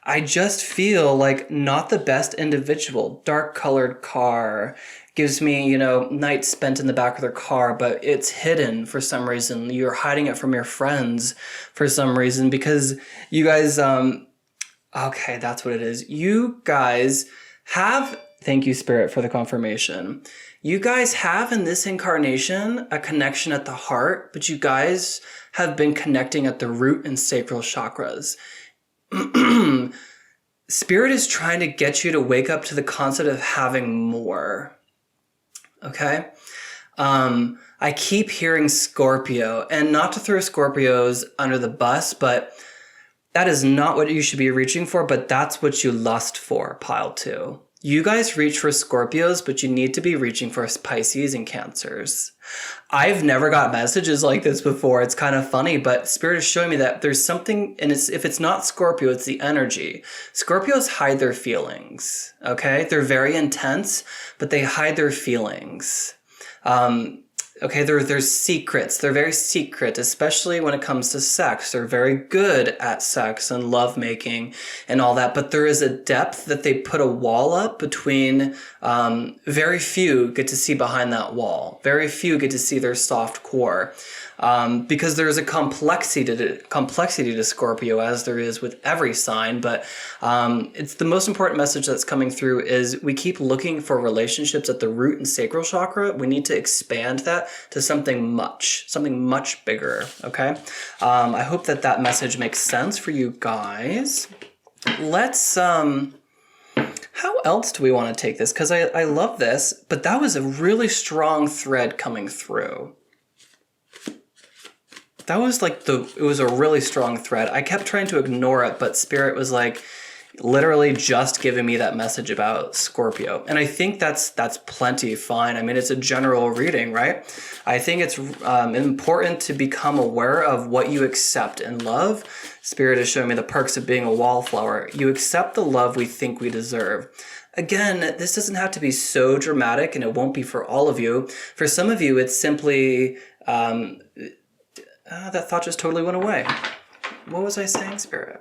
I just feel like not the best individual. Dark colored car gives me, nights spent in the back of their car, but it's hidden for some reason. You're hiding it from your friends for some reason because you guys, okay, that's what it is. You guys have, thank you, Spirit, for the confirmation. You guys have in this incarnation a connection at the heart, but you guys have been connecting at the root and sacral chakras. Spirit is trying to get you to wake up to the concept of having more. Okay? I keep hearing Scorpio, and not to throw Scorpios under the bus, but that is not what you should be reaching for, but that's what you lust for, pile 2. You guys reach for Scorpios, but you need to be reaching for Pisces and Cancers. I've never got messages like this before. It's kind of funny, but Spirit is showing me that there's something, and if it's not Scorpio, it's the energy. Scorpios hide their feelings, okay? They're very intense, but they hide their feelings. Okay, there's secrets. They're very secret, especially when it comes to sex. They're very good at sex and lovemaking and all that, but there is a depth that they put a wall up between. Very few get to see behind that wall. Very few get to see their soft core. Because there's a complexity to Scorpio, as there is with every sign, but it's the most important message that's coming through is we keep looking for relationships at the root and sacral chakra. We need to expand that to something much bigger, okay? I hope that message makes sense for you guys. Let's, how else do we want to take this? Because I love this, but that was a really strong thread coming through. That was like it was a really strong thread. I kept trying to ignore it, but Spirit was like, literally just giving me that message about Scorpio. And I think that's plenty fine. I mean, it's a general reading, right? I think it's important to become aware of what you accept in love. Spirit is showing me the perks of being a wallflower. You accept the love we think we deserve. Again, this doesn't have to be so dramatic, and it won't be for all of you. For some of you, it's simply, that thought just totally went away. What was I saying, Spirit?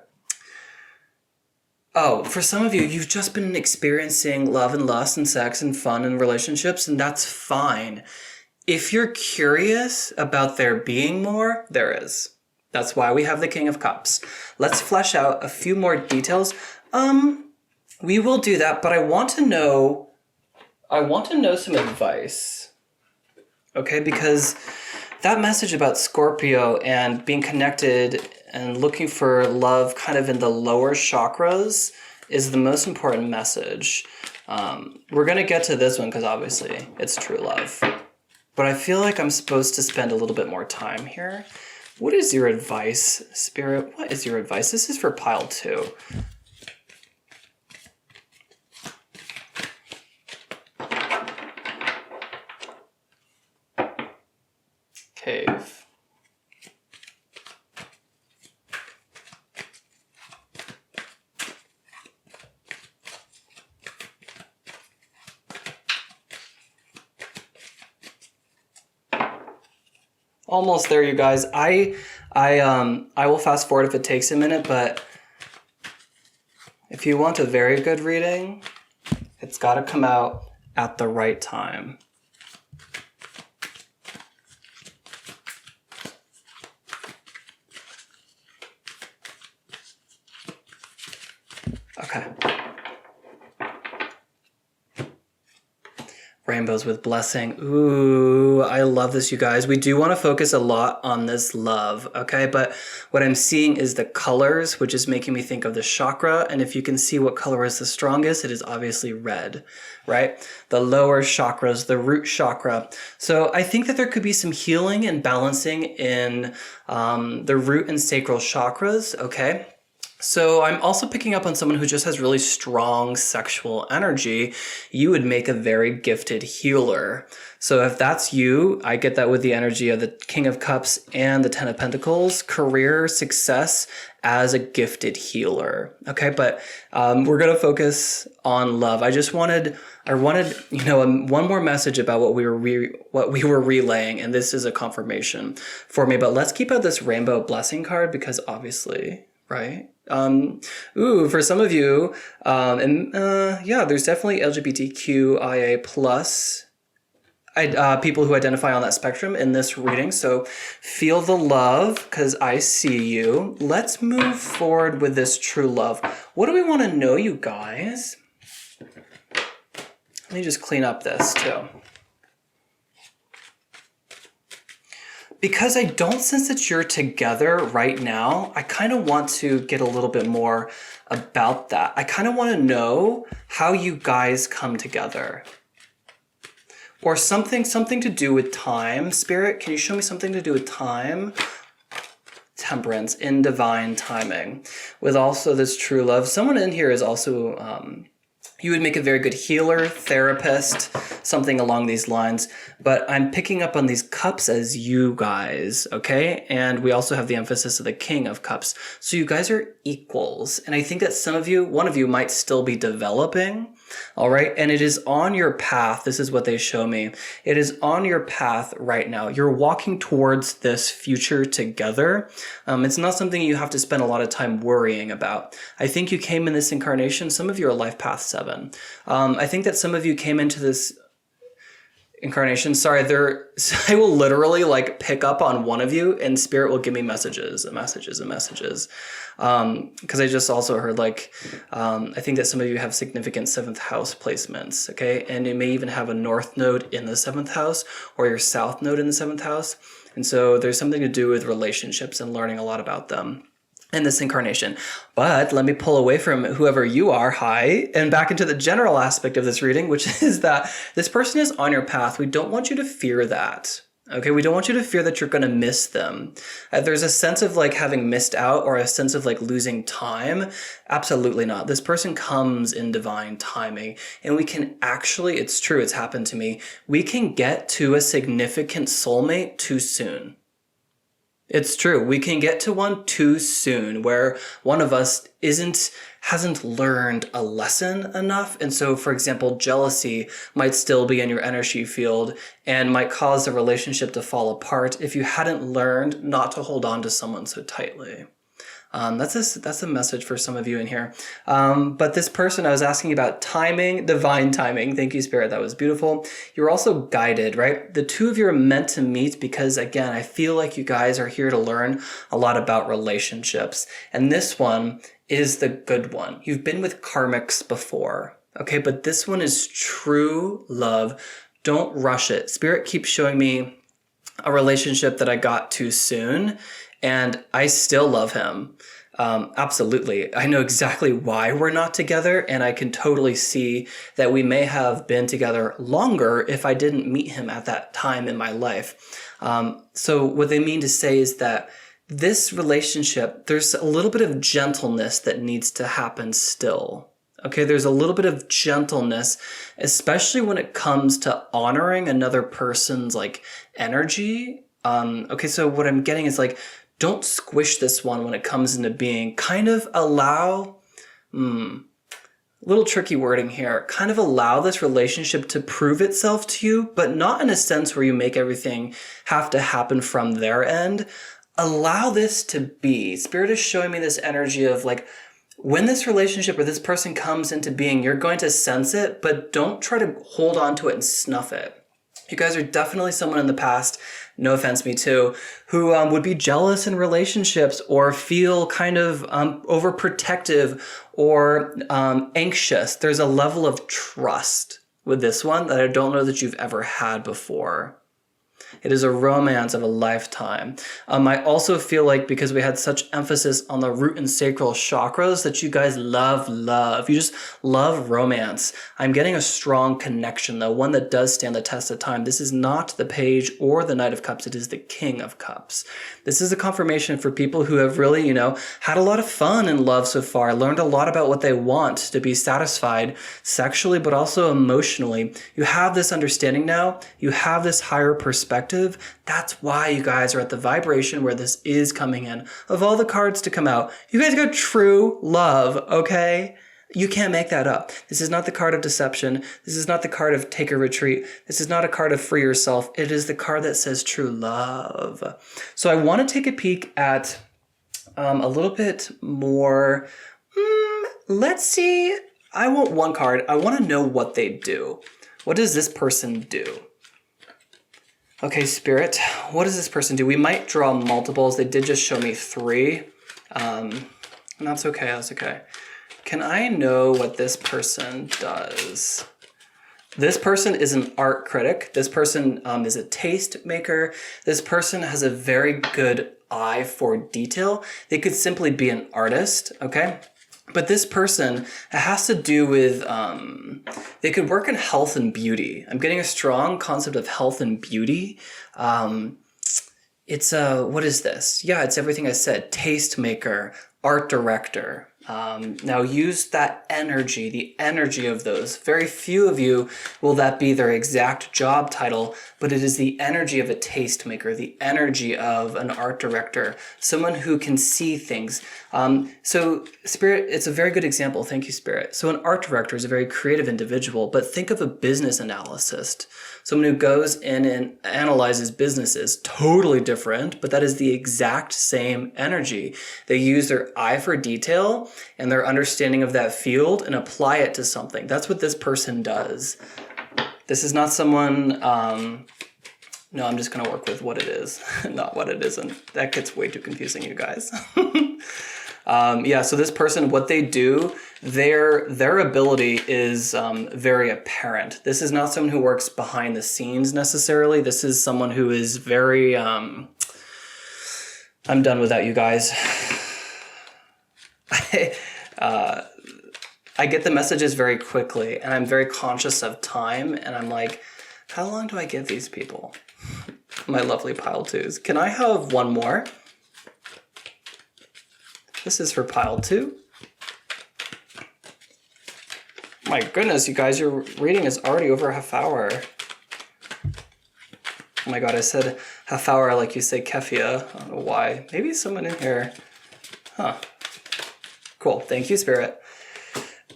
Oh, for some of you, you've just been experiencing love and lust and sex and fun and relationships, and that's fine. If you're curious about there being more, there is. That's why we have the King of Cups. Let's flesh out a few more details. We will do that, but I want to know some advice. Okay, because that message about Scorpio and being connected and looking for love kind of in the lower chakras is the most important message. We're going to get to this one because obviously it's true love. But I feel like I'm supposed to spend a little bit more time here. What is your advice, Spirit? What is your advice? This is for pile 2. Cave. Almost there, you guys. I will fast forward if it takes a minute, but if you want a very good reading, it's got to come out at the right time. Okay. Rainbows with blessing. Ooh, I love this, you guys. We do want to focus a lot on this love, okay? But what I'm seeing is the colors, which is making me think of the chakra. And if you can see what color is the strongest, it is obviously red, right? The lower chakras, the root chakra. So I think that there could be some healing and balancing in the root and sacral chakras, okay? So I'm also picking up on someone who just has really strong sexual energy. You would make a very gifted healer. So if that's you, I get that with the energy of the King of Cups and the Ten of Pentacles, career success as a gifted healer. Okay, but we're going to focus on love. I wanted, one more message about what we were relaying, and this is a confirmation for me. But let's keep out this rainbow blessing card because obviously, right? For some of you, there's definitely LGBTQIA plus people who identify on that spectrum in this reading. So feel the love because I see you. Let's move forward with this true love. What do we want to know, you guys? Let me just clean up this too. Because I don't sense that you're together right now, I kind of want to get a little bit more about that. I kind of want to know how you guys come together. Or something to do with time. Spirit, can you show me something to do with time? Temperance, in divine timing. With also this true love. Someone in here is also... you would make a very good healer, therapist, something along these lines. But I'm picking up on these cups as you guys, okay? And we also have the emphasis of the King of Cups. So you guys are equals. And I think that one of you might still be developing, all right? And it is on your path. This is what they show me. It is on your path right now. You're walking towards this future together. It's not something you have to spend a lot of time worrying about. I think you came in this incarnation. Some of you are life path 7. I think that some of you came into this incarnation. Sorry, I will literally pick up on one of you and Spirit will give me messages. Because I just also heard I think that some of you have significant 7th house placements, okay? And you may even have a north node in the 7th house or your south node in the 7th house. And so there's something to do with relationships and learning a lot about them in this incarnation. But let me pull away from whoever you are, and back into the general aspect of this reading, which is that this person is on your path. We don't want you to fear that, Okay, we don't want you to fear that you're going to miss them. If there's a sense of like having missed out or a sense of like losing time, absolutely not. This person comes in divine timing, and we can actually, it's true, it's happened to me, we can get to a significant soulmate too soon. It's true. We can get to one too soon where one of us hasn't learned a lesson enough. And so, for example, jealousy might still be in your energy field and might cause the relationship to fall apart if you hadn't learned not to hold on to someone so tightly. That's a message for some of you in here. But this person, I was asking about timing, divine timing. Thank you, Spirit. That was beautiful. You're also guided, right? The two of you are meant to meet because, again, I feel like you guys are here to learn a lot about relationships. And this one is the good one. You've been with karmics before, okay? But this one is true love. Don't rush it. Spirit keeps showing me a relationship that I got too soon, and I still love him. Absolutely. I know exactly why we're not together, and I can totally see that we may have been together longer if I didn't meet him at that time in my life. So what they mean to say is that this relationship, there's a little bit of gentleness that needs to happen still. Okay, there's a little bit of gentleness, especially when it comes to honoring another person's like energy. Okay, so what I'm getting is like, don't squish this one when it comes into being. Kind of allow, little tricky wording here, kind of allow this relationship to prove itself to you, but not in a sense where you make everything have to happen from their end. Allow this to be. Spirit is showing me this energy of like, when this relationship or this person comes into being, you're going to sense it, but don't try to hold on to it and snuff it. You guys are definitely someone in the past, no offense, me too, who would be jealous in relationships or feel kind of overprotective or anxious. There's a level of trust with this one that I don't know that you've ever had before. It is a romance of a lifetime. I also feel like because we had such emphasis on the root and sacral chakras that you guys love. You just love romance. I'm getting a strong connection though, one that does stand the test of time. This is not the Page or the Knight of Cups. It is the King of Cups. This is a confirmation for people who have really, had a lot of fun in love so far, learned a lot about what they want to be satisfied sexually, but also emotionally. You have this understanding now. You have this higher perspective. That's why you guys are at the vibration where this is coming in. Of all the cards to come out, you guys got true love, okay? You can't make that up. This is not the card of deception. This is not the card of take a retreat. This is not a card of free yourself. It is the card that says true love. So I want to take a peek at a little bit more. Let's see. I want one card. I want to know what they do. What does this person do? Okay, Spirit, what does this person do? We might draw multiples. They did just show me 3. And that's okay, that's okay. Can I know what this person does? This person is an art critic. This person is a taste maker. This person has a very good eye for detail. They could simply be an artist, okay? But this person, it has to do with, they could work in health and beauty. I'm getting a strong concept of health and beauty. It's what is this? Yeah, it's everything I said. Taste maker, art director. Now use that energy, the energy of those. Very few of you will that be their exact job title, but it is the energy of a tastemaker, the energy of an art director, someone who can see things. So Spirit, it's a very good example. Thank you, Spirit. So an art director is a very creative individual, but think of a business analyst, someone who goes in and analyzes businesses. Totally different, but that is the exact same energy. They use their eye for detail and their understanding of that field and apply it to something. That's what this person does. This is not someone, no, I'm just going to work with what it is, not what it isn't. That gets way too confusing, you guys. Yeah, so this person, what they do, their ability is very apparent. This is not someone who works behind the scenes necessarily. This is someone who is very, I'm done with that, you guys. I get the messages very quickly and I'm very conscious of time and I'm like, how long do I give these people? my lovely pile twos. Can I have one more? This is for pile two. My goodness, you guys, your reading is already over a half hour. Oh my god, I said half hour like you say keffia. I don't know why. Maybe someone in here. Huh. Cool. Thank you, Spirit.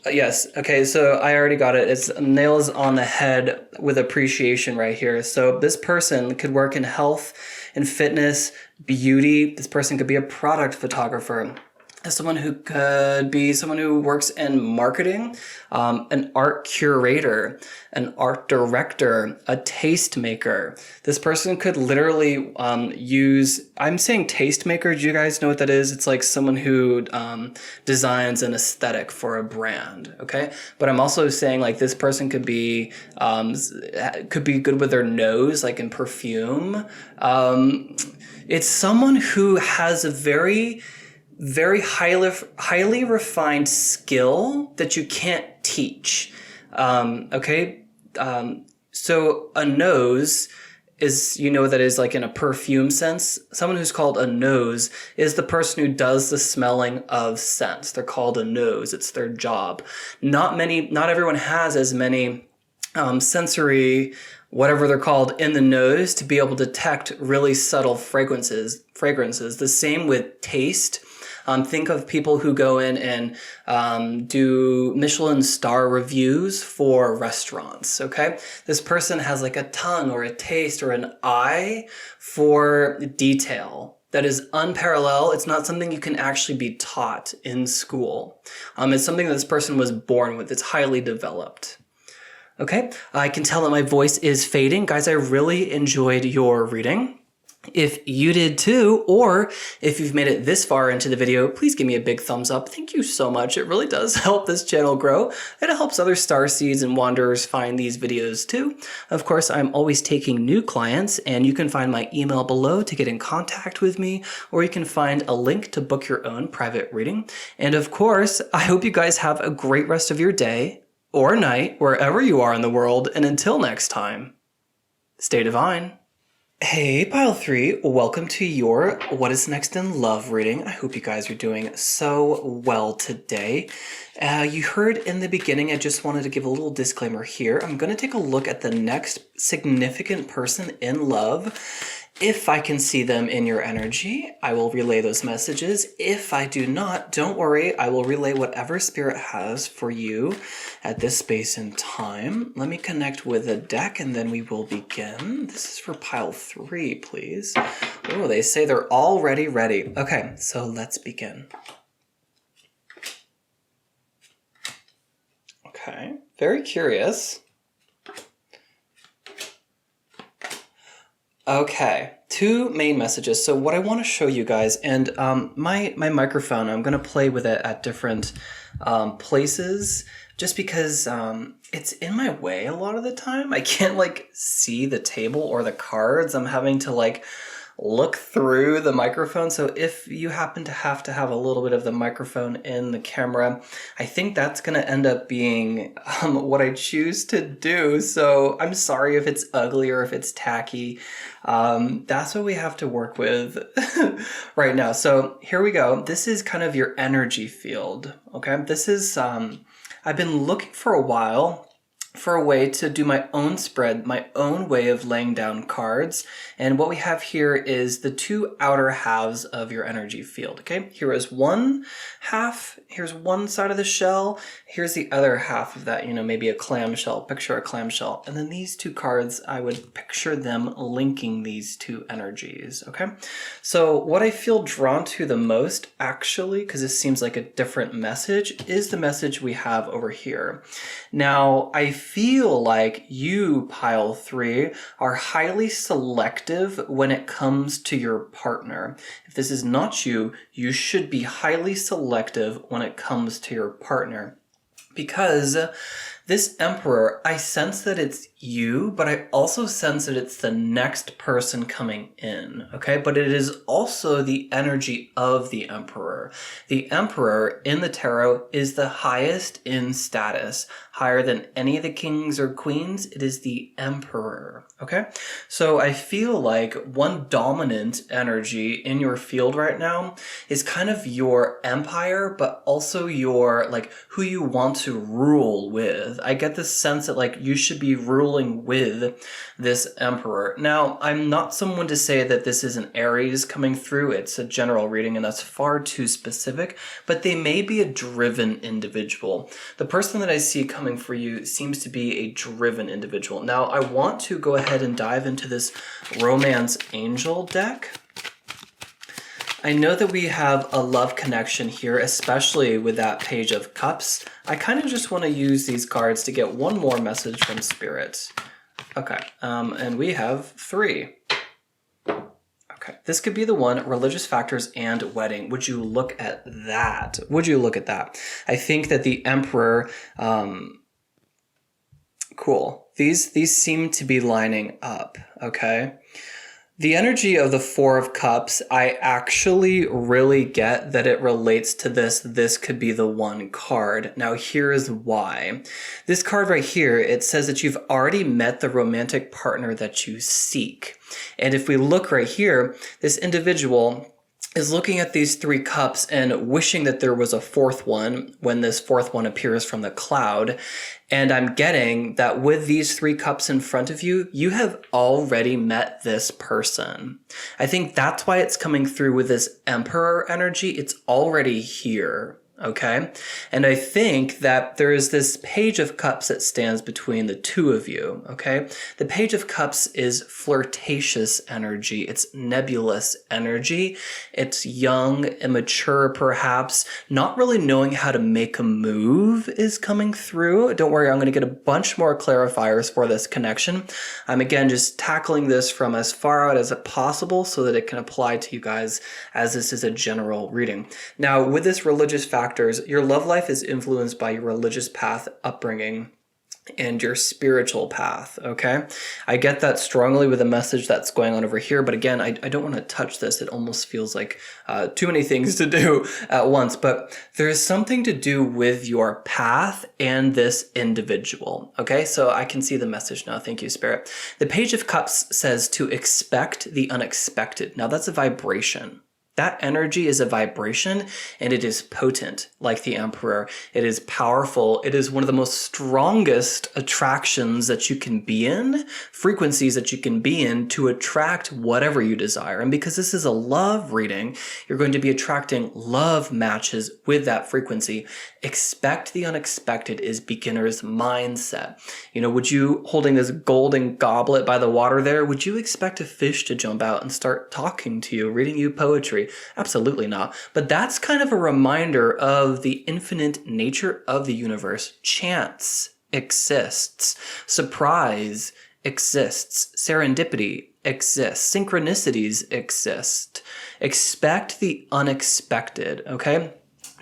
Yes. Okay, so I already got it. It's nails on the head with appreciation right here. So this person could work in health and fitness, beauty. This person could be a product photographer. Someone who could be someone who works in marketing, an art curator, an art director, a tastemaker. This person could literally I'm saying tastemaker. Do you guys know what that is? It's like someone who designs an aesthetic for a brand, okay? But I'm also saying like this person could be good with their nose, like in perfume. It's someone who has a very highly refined skill that you can't teach. Okay. So a nose is, you know what that is, like in a perfume sense. Someone who's called a nose is the person who does the smelling of scents. They're called a nose. It's their job. Not everyone has as many sensory, whatever they're called, in the nose to be able to detect really subtle fragrances. The same with taste. Think of people who go in and do Michelin star reviews for restaurants, okay? This person has like a tongue or a taste or an eye for detail that is unparalleled. It's not something you can actually be taught in school. It's something that this person was born with. It's highly developed. Okay, I can tell that my voice is fading. Guys, I really enjoyed your reading. If you did too, or if you've made it this far into the video, please give me a big thumbs up. Thank you so much. It really does help this channel grow, and it helps other starseeds and wanderers find these videos too. Of course, I'm always taking new clients, and you can find my email below to get in contact with me, or you can find a link to book your own private reading. And of course, I hope you guys have a great rest of your day or night, wherever you are in the world, and until next time, stay divine. Hey, Pile 3, welcome to your What is Next in Love reading. I hope you guys are doing so well today. You heard in the beginning, I just wanted to give a little disclaimer here. I'm going to take a look at the next significant person in love. If I can see them in your energy, I will relay those messages. If I do not, don't worry. I will relay whatever Spirit has for you at this space and time. Let me connect with a deck and then we will begin. This is for Pile 3, please. Oh, they say they're already ready. Okay, so let's begin. Okay, very curious. Okay, two main messages. So what I want to show you guys, and my microphone, I'm going to play with it at different places just because it's in my way a lot of the time. I can't like see the table or the cards. I'm having to like look through the microphone. So if you happen to have a little bit of the microphone in the camera, I think that's going to end up being what I choose to do. So I'm sorry if it's ugly or if it's tacky. That's what we have to work with right now. So here we go. This is kind of your energy field. Okay. This is, I've been looking for a while for a way to do my own spread, my own way of laying down cards. And what we have here is the two outer halves of your energy field, okay? Here is one half, here's one side of the shell, here's the other half of that, you know, maybe a clamshell, picture a clamshell. And then these two cards, I would picture them linking these two energies, okay? So what I feel drawn to the most, actually, because this seems like a different message, is the message we have over here. Now, I feel like you, Pile 3, are highly selective when it comes to your partner. If this is not you, you should be highly selective when it comes to your partner. Because This Emperor, I sense that it's you, but I also sense that it's the next person coming in, okay? But it is also the energy of the Emperor. The Emperor in the tarot is the highest in status, higher than any of the kings or queens. It is the Emperor, okay? So I feel like one dominant energy in your field right now is kind of your empire, but also your, like, who you want to rule with. I get this sense that, like, you should be ruling with this Emperor. Now, I'm not someone to say that this is an Aries coming through. It's a general reading, and that's far too specific, but they may be a driven individual. The person that I see coming for you seems to be a driven individual. Now, I want to go ahead and dive into this Romance Angel deck. I know that we have a love connection here, especially with that Page of Cups. I kind of just want to use these cards to get one more message from Spirit. Okay, and we have 3. Okay, this could be the one, religious factors and wedding. Would you look at that? Would you look at that? I think that the Emperor, cool. These seem to be lining up, okay? The energy of the 4 of Cups, I actually really get that it relates to this. This could be the one card. Now, here's why. This card right here, it says that you've already met the romantic partner that you seek. And if we look right here, this individual is looking at these 3 cups and wishing that there was a 4th one when this 4th one appears from the cloud. And I'm getting that with these 3 cups in front of you, you have already met this person. I think that's why it's coming through with this Emperor energy. It's already here. Okay. And I think that there is this Page of Cups that stands between the 2 of you. Okay. The Page of Cups is flirtatious energy. It's nebulous energy. It's young, immature, perhaps not really knowing how to make a move is coming through. Don't worry. I'm going to get a bunch more clarifiers for this connection. I'm again, just tackling this from as far out as possible so that it can apply to you guys as this is a general reading. Now, with this religious factors, your love life is influenced by your religious path, upbringing, and your spiritual path, okay? I get that strongly with the message that's going on over here, but again, I don't want to touch this. It almost feels like too many things to do at once, but there is something to do with your path and this individual, okay? So I can see the message now. Thank you, Spirit. The Page of Cups says to expect the unexpected. Now, that's a vibration. That energy is a vibration, and it is potent, like the Emperor. It is powerful. It is one of the most strongest attractions that you can be in, frequencies that you can be in to attract whatever you desire. And because this is a love reading, you're going to be attracting love matches with that frequency. Expect the unexpected is beginner's mindset. You know, would you, holding this golden goblet by the water there, would you expect a fish to jump out and start talking to you, reading you poetry? Absolutely not. But that's kind of a reminder of the infinite nature of the universe. Chance exists. Surprise exists. Serendipity exists. Synchronicities exist. Expect the unexpected, okay?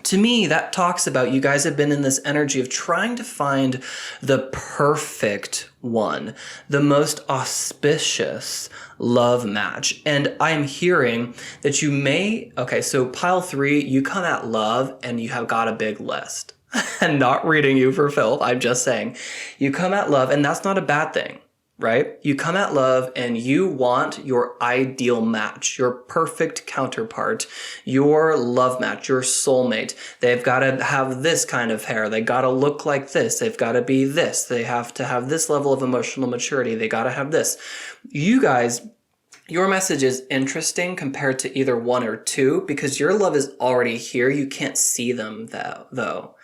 To me, that talks about you guys have been in this energy of trying to find the perfect one, the most auspicious love match. And I'm hearing that you may, okay, so pile 3, you come at love and you have got a big list. And not reading you for filth, I'm just saying. You come at love, and that's not a bad thing. Right? You come at love and you want your ideal match, your perfect counterpart, your love match, your soulmate. They've got to have this kind of hair. They got to look like this. They've got to be this. They have to have this level of emotional maturity. They got to have this. You guys, your message is interesting compared to either 1 or 2 because your love is already here. You can't see them though.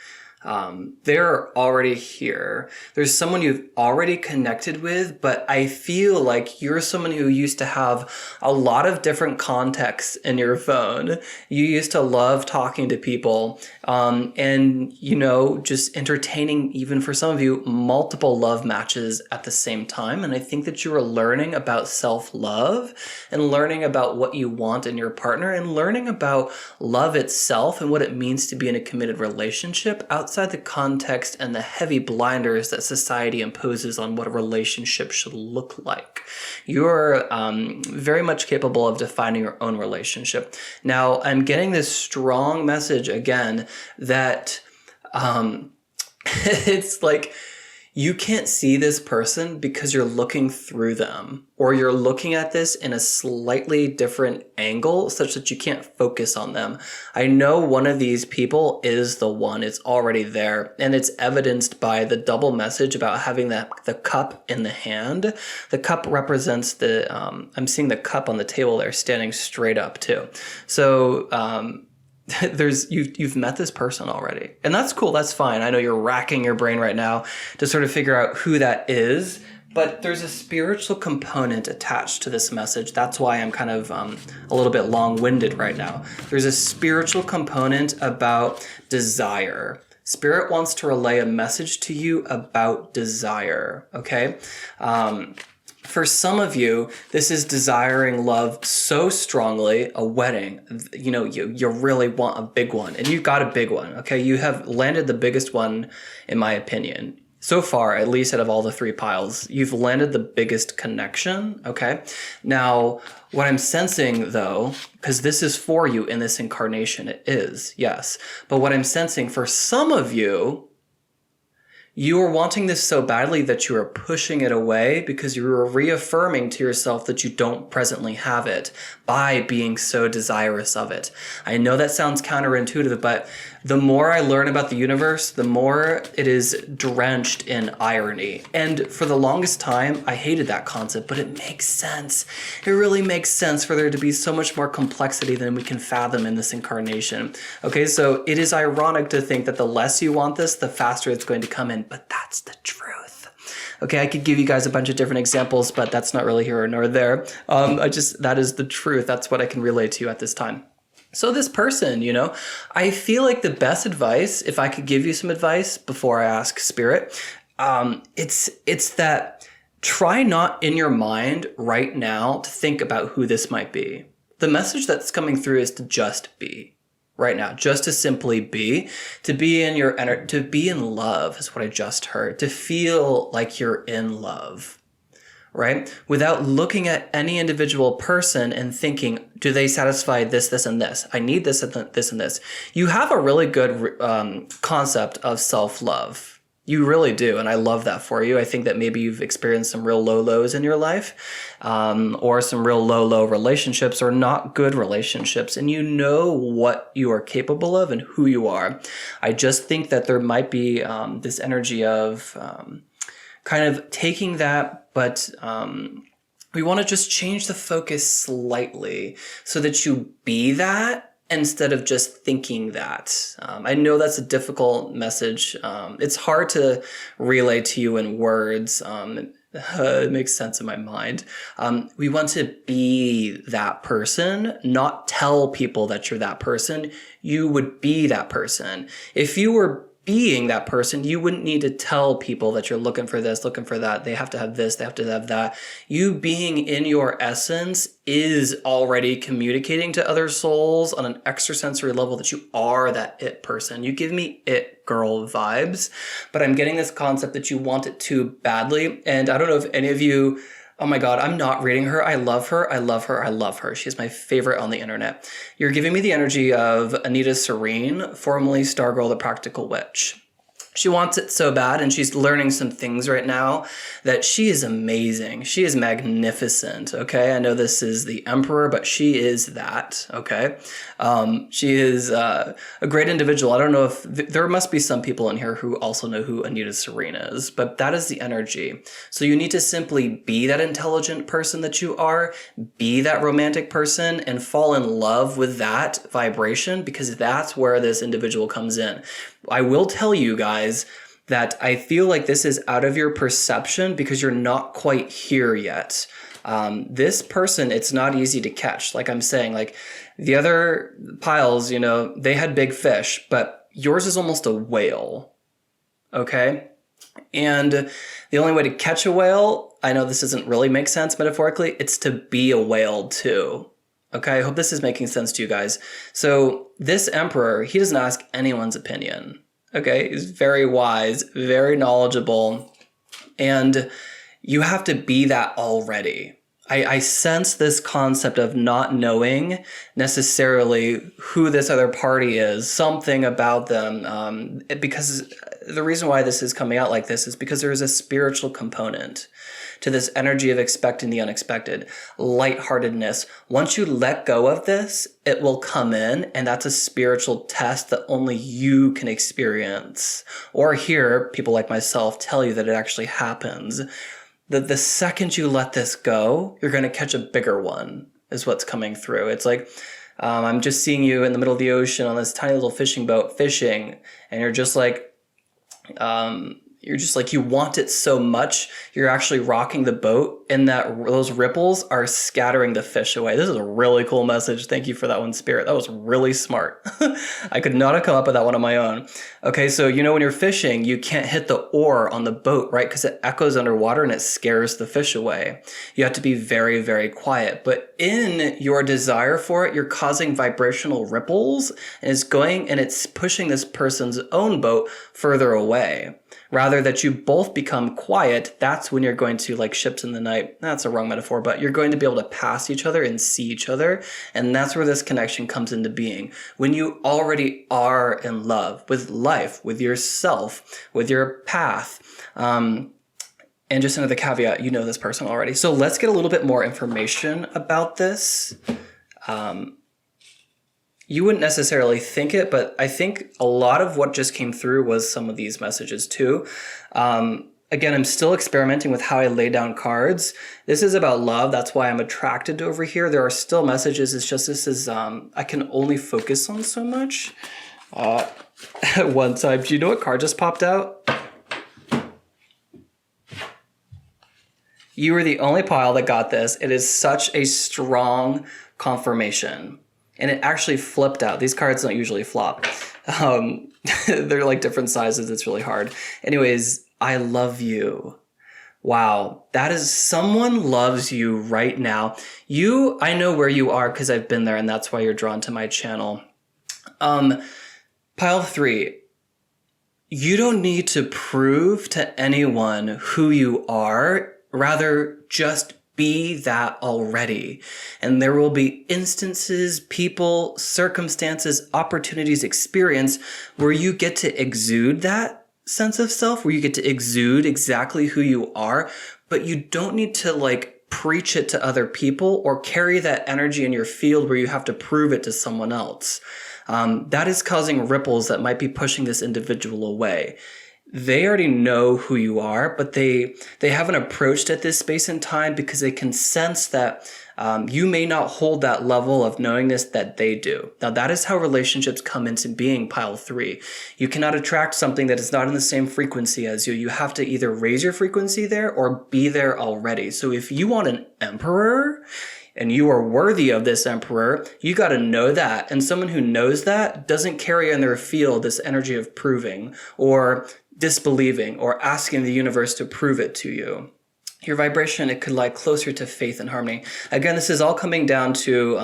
They're already here. There's someone you've already connected with, but I feel like you're someone who used to have a lot of different contexts in your phone. You used to love talking to people, and, you know, just entertaining, even for some of you, multiple love matches at the same time. And I think that you were learning about self-love and learning about what you want in your partner and learning about love itself and what it means to be in a committed relationship outside outside the context and the heavy blinders that society imposes on what a relationship should look like. You're very much capable of defining your own relationship. Now, I'm getting this strong message again that it's like you can't see this person because you're looking through them, or you're looking at this in a slightly different angle such that you can't focus on them. I know one of these people is the one. It's already there, and it's evidenced by the double message about having the cup in the hand. The cup represents the, I'm seeing the cup on the table there standing straight up too. So, you've met this person already, and that's cool. That's fine. I know you're racking your brain right now to sort of figure out who that is, but there's a spiritual component attached to this message. That's why I'm kind of a little bit long-winded right now. There's a spiritual component about desire. Spirit wants to relay a message to you about desire. Okay. For some of you, this is desiring love so strongly, a wedding. You know, you really want a big one, and you got a big one, okay? You have landed the biggest one, in my opinion. So far, at least out of all the 3 piles, you've landed the biggest connection, okay? Now, what I'm sensing, though, because this is for you in this incarnation, it is, yes. But what I'm sensing for some of you, you are wanting this so badly that you are pushing it away because you are reaffirming to yourself that you don't presently have it by being so desirous of it. I know that sounds counterintuitive, but the more I learn about the universe, the more it is drenched in irony. And for the longest time, I hated that concept, but it makes sense. It really makes sense for there to be so much more complexity than we can fathom in this incarnation. Okay, so it is ironic to think that the less you want this, the faster it's going to come in, but that's the truth. Okay, I could give you guys a bunch of different examples, but that's not really here nor there. That is the truth. That's what I can relate to you at this time. So this person, you know, I feel like the best advice, if I could give you some advice before I ask Spirit, it's that try not in your mind right now to think about who this might be. The message that's coming through is to just be. Right now, just to simply be, to be in your energy, to be in love is what I just heard, to feel like you're in love, right? Without looking at any individual person and thinking, do they satisfy this, this, and this? I need this, and this, and this. You have a really good concept of self-love. You really do, and I love that for you. I think that maybe you've experienced some real low lows in your life, or some real low relationships, or not good relationships, and you know what you are capable of and who you are. I just think that there might be this energy of kind of taking that, but we want to just change the focus slightly so that you be that, instead of just thinking that. I know that's a difficult message. It's hard to relay to you in words. It makes sense in my mind. We want to be that person, not tell people that you're that person. You would be that person. If you were being that person, you wouldn't need to tell people that you're looking for this, looking for that. They have to have this, they have to have that. You being in your essence is already communicating to other souls on an extrasensory level that you are that it person. You give me it girl vibes, but I'm getting this concept that you want it too badly. And I don't know if any of you, oh my God, I'm not reading her. I love her. I love her. I love her. She's my favorite on the internet. You're giving me the energy of Anita Serene, formerly Stargirl the Practical Witch. She wants it so bad, and she's learning some things right now that she is amazing. She is magnificent, okay? I know this is the Emperor, but she is that, okay? She is a great individual. I don't know if there must be some people in here who also know who Anita Serene is, but that is the energy. So you need to simply be that intelligent person that you are, be that romantic person, and fall in love with that vibration, because that's where this individual comes in. I will tell you guys that I feel like this is out of your perception because you're not quite here yet. This person, it's not easy to catch. Like I'm saying, like the other piles, you know, they had big fish, but yours is almost a whale. Okay? And the only way to catch a whale, I know this doesn't really make sense metaphorically, it's to be a whale too. Okay, I hope this is making sense to you guys. So this Emperor, he doesn't ask anyone's opinion. Okay, he's very wise, very knowledgeable, and you have to be that already. I sense this concept of not knowing necessarily who this other party is, something about them, because the reason why this is coming out like this is because there is a spiritual component to this energy of expecting the unexpected, lightheartedness. Once you let go of this, it will come in, and that's a spiritual test that only you can experience or hear people like myself tell you that it actually happens. The second you let this go, you're going to catch a bigger one, is what's coming through. It's like, I'm just seeing you in the middle of the ocean on this tiny little fishing boat fishing, and you're just like, you want it so much, you're actually rocking the boat, and those ripples are scattering the fish away. This is a really cool message. Thank you for that one, Spirit. That was really smart. I could not have come up with that one on my own. Okay, so when you're fishing, you can't hit the oar on the boat, right? Because it echoes underwater and it scares the fish away. You have to be very, very quiet. But in your desire for it, you're causing vibrational ripples, and it's pushing this person's own boat further away. Rather that you both become quiet, that's when you're going to, like ships in the night, that's a wrong metaphor, but you're going to be able to pass each other and see each other. And that's where this connection comes into being. When you already are in love with life, with yourself, with your path. And just another caveat, you know this person already. So let's get a little bit more information about this. You wouldn't necessarily think it, but I think a lot of what just came through was some of these messages too. Again, I'm still experimenting with how I lay down cards. This is about love. That's why I'm attracted to over here. There are still messages. It's just this is, I can only focus on so much at one time. Do you know what card just popped out? You were the only pile that got this. It is such a strong confirmation. And it actually flipped out. These cards don't usually flop. They're like different sizes. It's really hard. Anyways, I love you. Wow. That is, someone loves you right now. I know where you are because I've been there, and that's why you're drawn to my channel. Pile 3. You don't need to prove to anyone who you are. Rather, just be that already. And there will be instances, people, circumstances, opportunities, experience where you get to exude that sense of self, where you get to exude exactly who you are, but you don't need to preach it to other people or carry that energy in your field where you have to prove it to someone else. That is causing ripples that might be pushing this individual away. They already know who you are, but they haven't approached at this space and time because they can sense that you may not hold that level of knowingness that they do. Now, that is how relationships come into being, pile 3. You cannot attract something that is not in the same frequency as you. You have to either raise your frequency there or be there already. So if you want an emperor and you are worthy of this emperor, you got to know that. And someone who knows that doesn't carry in their field this energy of proving or disbelieving or asking the universe to prove it to you. Your vibration, it could lie closer to faith and harmony. Again, this is all coming down to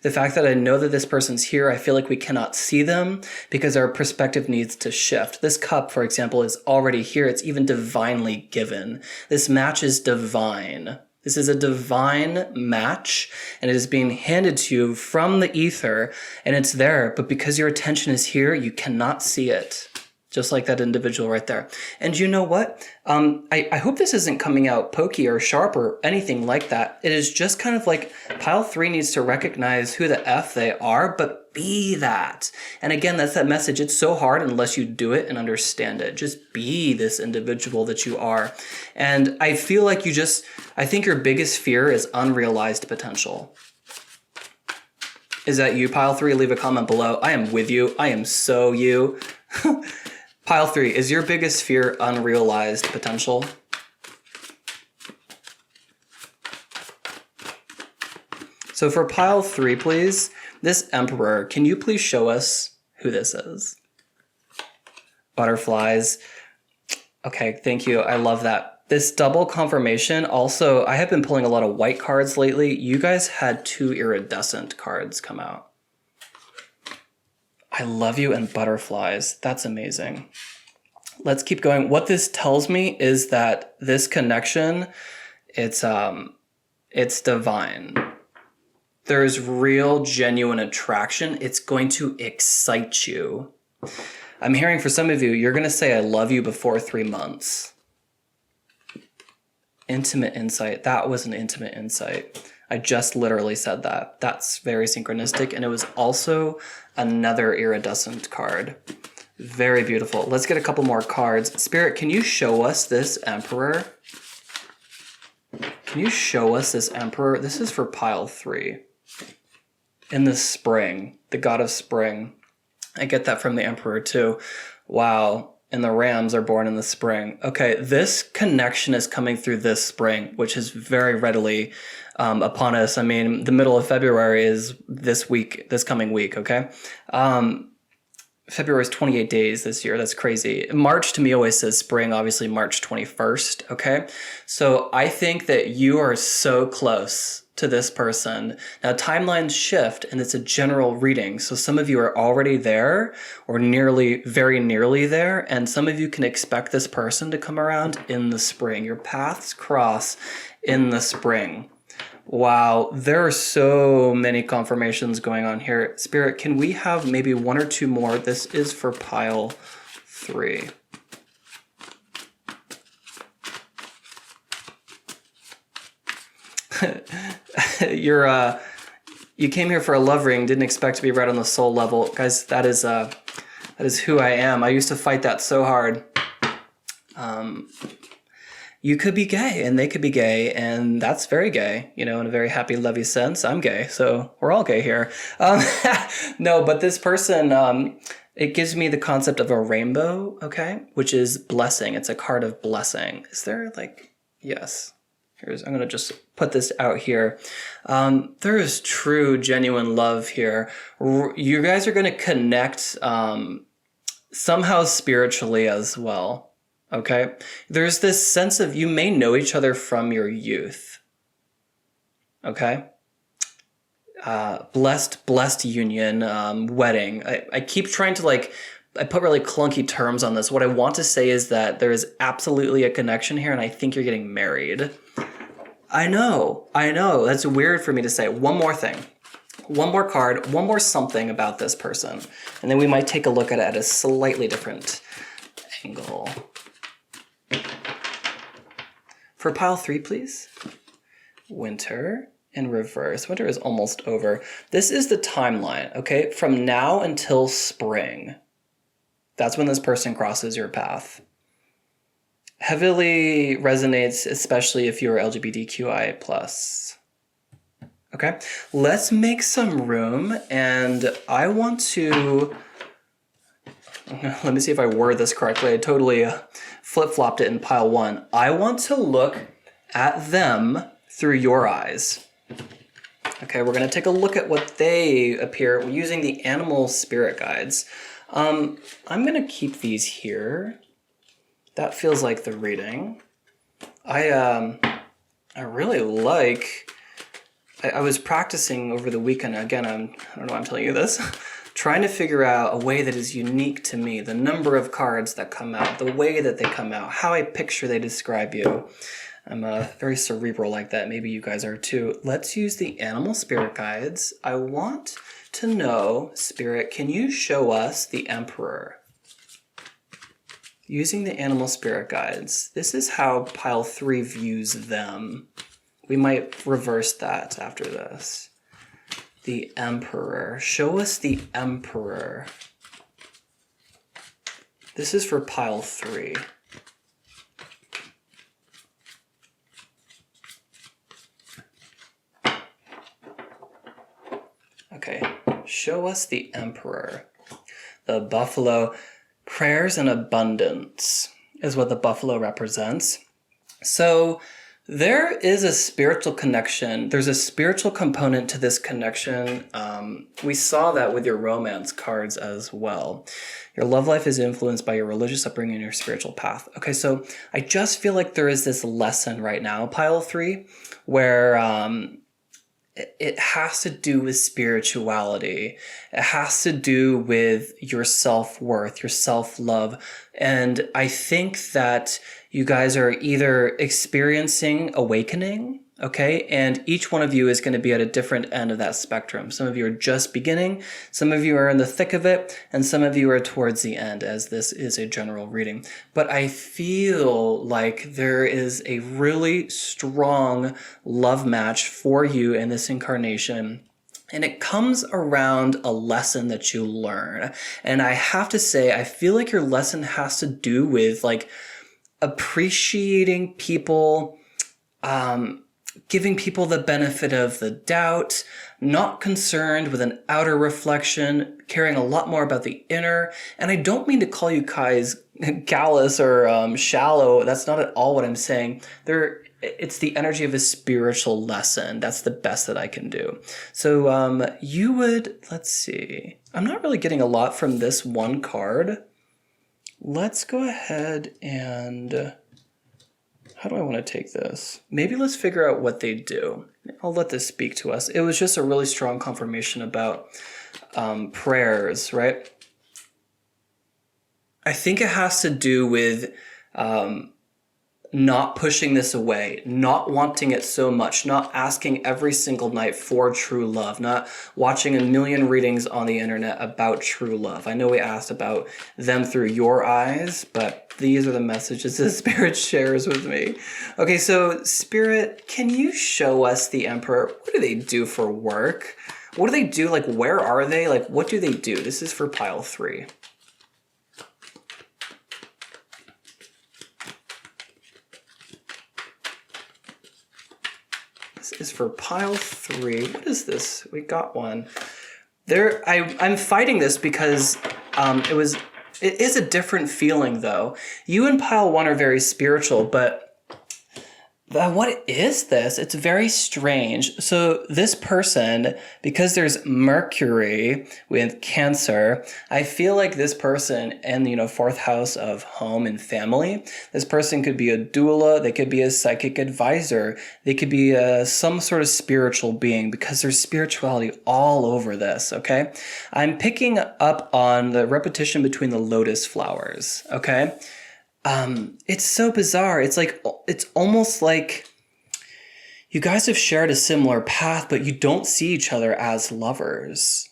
the fact that I know that this person's here. I feel like we cannot see them because our perspective needs to shift. This cup, for example, is already here. It's even divinely given. This match is divine. This is a divine match, and it is being handed to you from the ether, and it's there. But because your attention is here, you cannot see it. Just like that individual right there. And you know what? I hope this isn't coming out pokey or sharp or anything like that. It is just kind of like pile 3 needs to recognize who the F they are, but be that. And again, that's that message. It's so hard unless you do it and understand it. Just be this individual that you are. And I feel like I think your biggest fear is unrealized potential. Is that you, pile 3? Leave a comment below. I am with you. I am so you. Pile 3, is your biggest fear unrealized potential? So for pile 3, please, this emperor, can you please show us who this is? Butterflies. Okay, thank you. I love that. This double confirmation, also, I have been pulling a lot of white cards lately. You guys had 2 iridescent cards come out. I love you and butterflies. That's amazing. Let's keep going. What this tells me is that this connection, it's divine. There's real, genuine attraction. It's going to excite you. I'm hearing for some of you, you're going to say, I love you before 3 months. Intimate insight. That was an intimate insight. I just literally said that. That's very synchronistic. And it was also another iridescent card. Very beautiful. Let's get a couple more cards. Spirit, can you show us this Emperor? Can you show us this Emperor? This is for pile 3. In the spring, the god of spring. I get that from the Emperor too. Wow. And the rams are born in the spring. Okay, this connection is coming through this spring, which is very readily upon us. I mean, the middle of February is this week, this coming week, okay? February is 28 days this year. That's crazy. March to me always says spring, obviously March 21st, okay? So I think that you are so close to this person. Now timelines shift and it's a general reading. So some of you are already there or nearly, very nearly there. And some of you can expect this person to come around in the spring. Your paths cross in the spring. Wow, there are so many confirmations going on here. Spirit, can we have maybe 1 or 2 more? This is for pile 3. You came here for a love ring, didn't expect to be right on the soul level. Guys, that is who I am. I used to fight that so hard. You could be gay and they could be gay, and that's very gay, you know, in a very happy, lovey sense. I'm gay, so we're all gay here. No, but this person, it gives me the concept of a rainbow, okay, which is blessing. It's a card of blessing. Is there like, yes. I'm going to just put this out here. There is true, genuine love here. You guys are going to connect somehow spiritually as well. Okay? There's this sense of you may know each other from your youth. Okay? Blessed union, wedding. I keep trying to I put really clunky terms on this. What I want to say is that there is absolutely a connection here, and I think you're getting married. I know. That's weird for me to say. One more thing. One more card. One more something about this person. And then we might take a look at it at a slightly different angle. For pile 3, please. Winter in reverse. Winter is almost over. This is the timeline, okay? From now until spring. That's when this person crosses your path. Heavily resonates, especially if you're LGBTQI+. Okay, let's make some room, and I want to, let me see if I word this correctly. I totally flip-flopped it in pile 1. I want to look at them through your eyes. Okay, we're going to take a look at what they appear using the animal spirit guides. I'm going to keep these here. That feels like the reading. I really like, I was practicing over the weekend. Again, I don't know why I'm telling you this. Trying to figure out a way that is unique to me. The number of cards that come out, the way that they come out, how I picture they describe you. I'm very cerebral like that. Maybe you guys are too. Let's use the animal spirit guides. I want to know, Spirit, can you show us the Emperor? Using the animal spirit guides. This is how pile 3 views them. We might reverse that after this. The Emperor. Show us the Emperor. This is for pile 3. Okay, show us the Emperor. The buffalo. Prayers and abundance is what the buffalo represents. So there is a spiritual connection. There's a spiritual component to this connection. We saw that with your romance cards as well. Your love life is influenced by your religious upbringing and your spiritual path. Okay, so I just feel like there is this lesson right now, pile 3, where it has to do with spirituality. It has to do with your self-worth, your self-love. And I think that you guys are either experiencing awakening, okay? And each one of you is going to be at a different end of that spectrum. Some of you are just beginning, some of you are in the thick of it, and some of you are towards the end, as this is a general reading. But I feel like there is a really strong love match for you in this incarnation. And it comes around a lesson that you learn. And I have to say, I feel like your lesson has to do with like appreciating people, giving people the benefit of the doubt, not concerned with an outer reflection, caring a lot more about the inner. And I don't mean to call you guys callous or shallow. That's not at all what I'm saying. It's the energy of a spiritual lesson. That's the best that I can do. So you would, let's see. I'm not really getting a lot from this one card. Let's go ahead and... how do I want to take this? Maybe let's figure out what they do. I'll let this speak to us. It was just a really strong confirmation about prayers, right? I think it has to do with not pushing this away, not wanting it so much, not asking every single night for true love, not watching a million readings on the internet about true love. I know we asked about them through your eyes, but these are the messages that Spirit shares with me. Okay, so Spirit, can you show us the Emperor? What do they do for work? What do they do? Like, where are they? Like, what do they do? This is for pile 3. Is for pile 3. What is this? We got one. I'm fighting this because it is a different feeling though. You and pile 1 are very spiritual, but what is this? It's very strange. So this person, because there's Mercury with Cancer, I feel like this person in the 4th house of home and family, this person could be a doula, they could be a psychic advisor, they could be some sort of spiritual being, because there's spirituality all over this, okay? I'm picking up on the repetition between the lotus flowers, okay? It's so bizarre. It's almost like you guys have shared a similar path, but you don't see each other as lovers.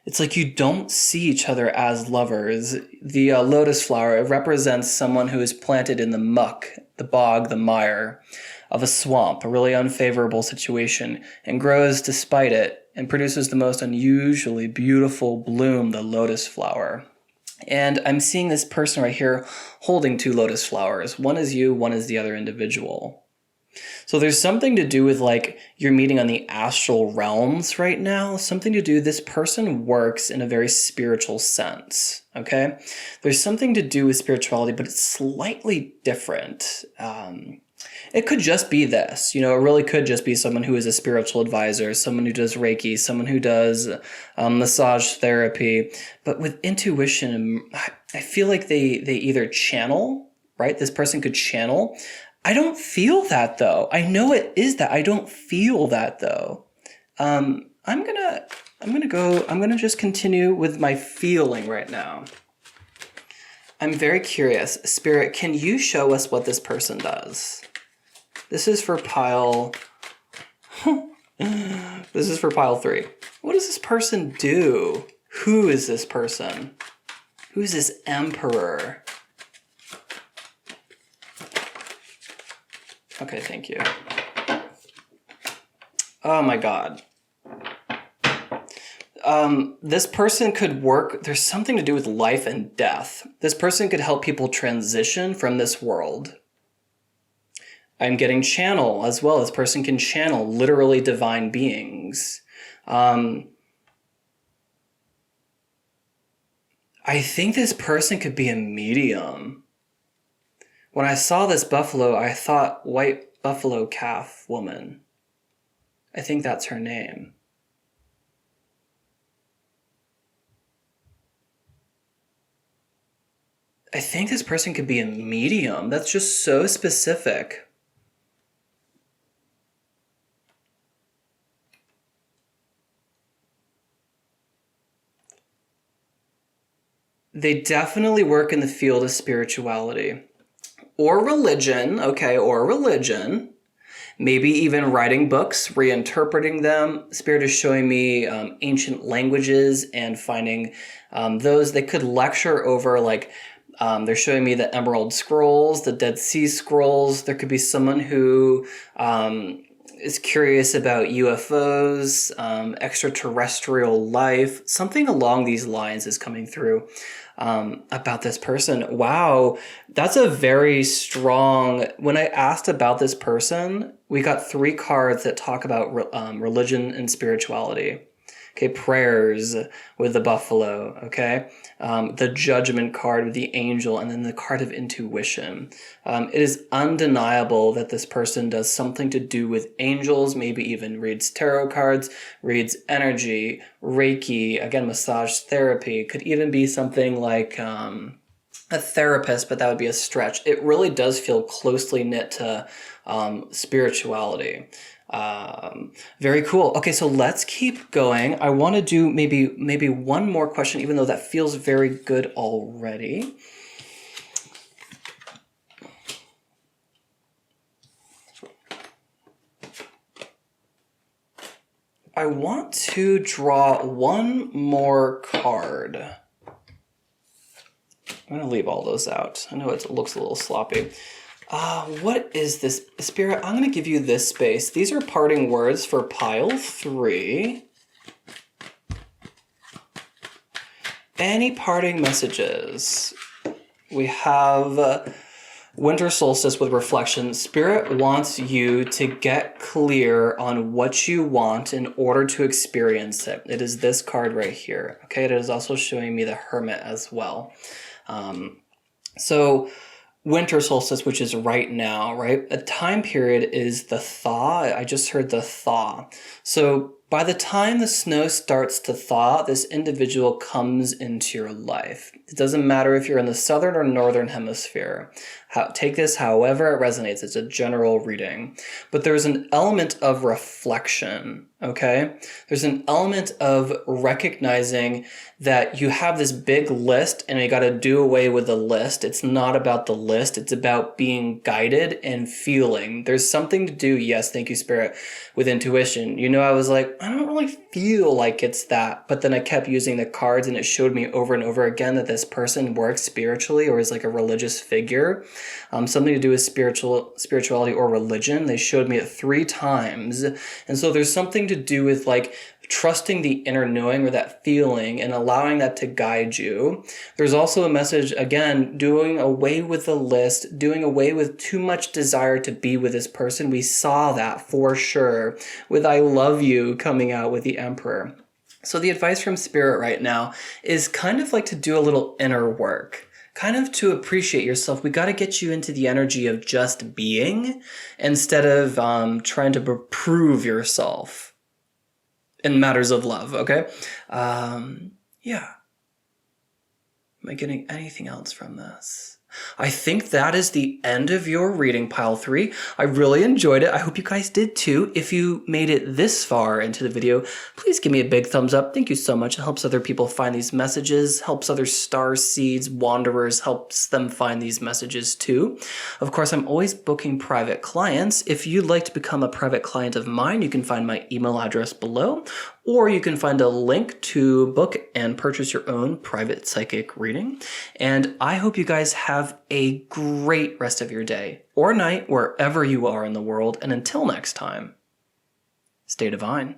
It's like you don't see each other as lovers. The lotus flower, it represents someone who is planted in the muck, the bog, the mire of a swamp, a really unfavorable situation, and grows despite it and produces the most unusually beautiful bloom, the lotus flower. And I'm seeing this person right here holding 2 lotus flowers. One is you, one is the other individual. So there's something to do with like you're meeting on the astral realms right now. Something to do, this person works in a very spiritual sense, okay? There's something to do with spirituality, but it's slightly different. It could just be this, it really could just be someone who is a spiritual advisor, someone who does Reiki, someone who does massage therapy. But with intuition, I feel like they either channel, right? This person could channel. I don't feel that though. I know it is that. I don't feel that though. I'm gonna just continue with my feeling right now. I'm very curious. Spirit, can you show us what this person does? This is for pile... this is for pile 3. What does this person do? Who is this person? Who's this Emperor? Okay, thank you. Oh my God. This person could work... There's something to do with life and death. This person could help people transition from this world. I'm getting channel as well. This person can channel literally divine beings. I think this person could be a medium. When I saw this buffalo, I thought white buffalo calf woman. I think that's her name. I think this person could be a medium. That's just so specific. They definitely work in the field of spirituality or religion, okay, or religion. Maybe even writing books, reinterpreting them. Spirit is showing me ancient languages and finding those. They could lecture over, like, they're showing me the Emerald Scrolls, the Dead Sea Scrolls. There could be someone who is curious about UFOs, extraterrestrial life. Something along these lines is coming through about this person. Wow, that's a very strong... When I asked about this person, we got 3 cards that talk about religion and spirituality. Okay, prayers with the buffalo, okay? The judgment card with the angel, and then the card of intuition. It is undeniable that this person does something to do with angels, maybe even reads tarot cards, reads energy, Reiki, again, massage therapy. Could even be something like a therapist, but that would be a stretch. It really does feel closely knit to spirituality. Very cool. Okay, so let's keep going. I want to do maybe one more question, even though that feels very good already. I want to draw one more card. I'm going to leave all those out. I know it looks a little sloppy. What is this? Spirit, I'm going to give you this space. These are parting words for pile 3. Any parting messages? We have winter solstice with reflection. Spirit wants you to get clear on what you want in order to experience it. It is this card right here. Okay, it is also showing me the Hermit as well. So winter solstice, which is right now, right? A time period is the thaw. I just heard the thaw. So by the time the snow starts to thaw, this individual comes into your life. It doesn't matter if you're in the southern or northern hemisphere. Take this however it resonates. It's a general reading. But there's an element of reflection, okay? There's an element of recognizing that you have this big list and you got to do away with the list. It's not about the list. It's about being guided and feeling. There's something to do, yes, thank you, Spirit, with intuition. You know, I was like, I don't really feel like it's that. But then I kept using the cards and it showed me over and over again that this person works spiritually or is like a religious figure. Something to do with spirituality or religion. They showed me it 3 times. And so there's something to do with like trusting the inner knowing or that feeling and allowing that to guide you. There's also a message, again, doing away with the list, doing away with too much desire to be with this person. We saw that for sure with I love you coming out with the Emperor. So the advice from Spirit right now is kind of like to do a little inner work. Kind of to appreciate yourself. We got to get you into the energy of just being instead of trying to prove yourself in matters of love, okay? Yeah. Am I getting anything else from this? I think that is the end of your reading, pile 3. I really enjoyed it. I hope you guys did too. If you made it this far into the video, please give me a big thumbs up. Thank you so much. It helps other people find these messages, helps other star seeds, wanderers, helps them find these messages too. Of course, I'm always booking private clients. If you'd like to become a private client of mine, you can find my email address below, or you can find a link to book and purchase your own private psychic reading. And I hope you guys have a great rest of your day or night, wherever you are in the world. And until next time, stay divine.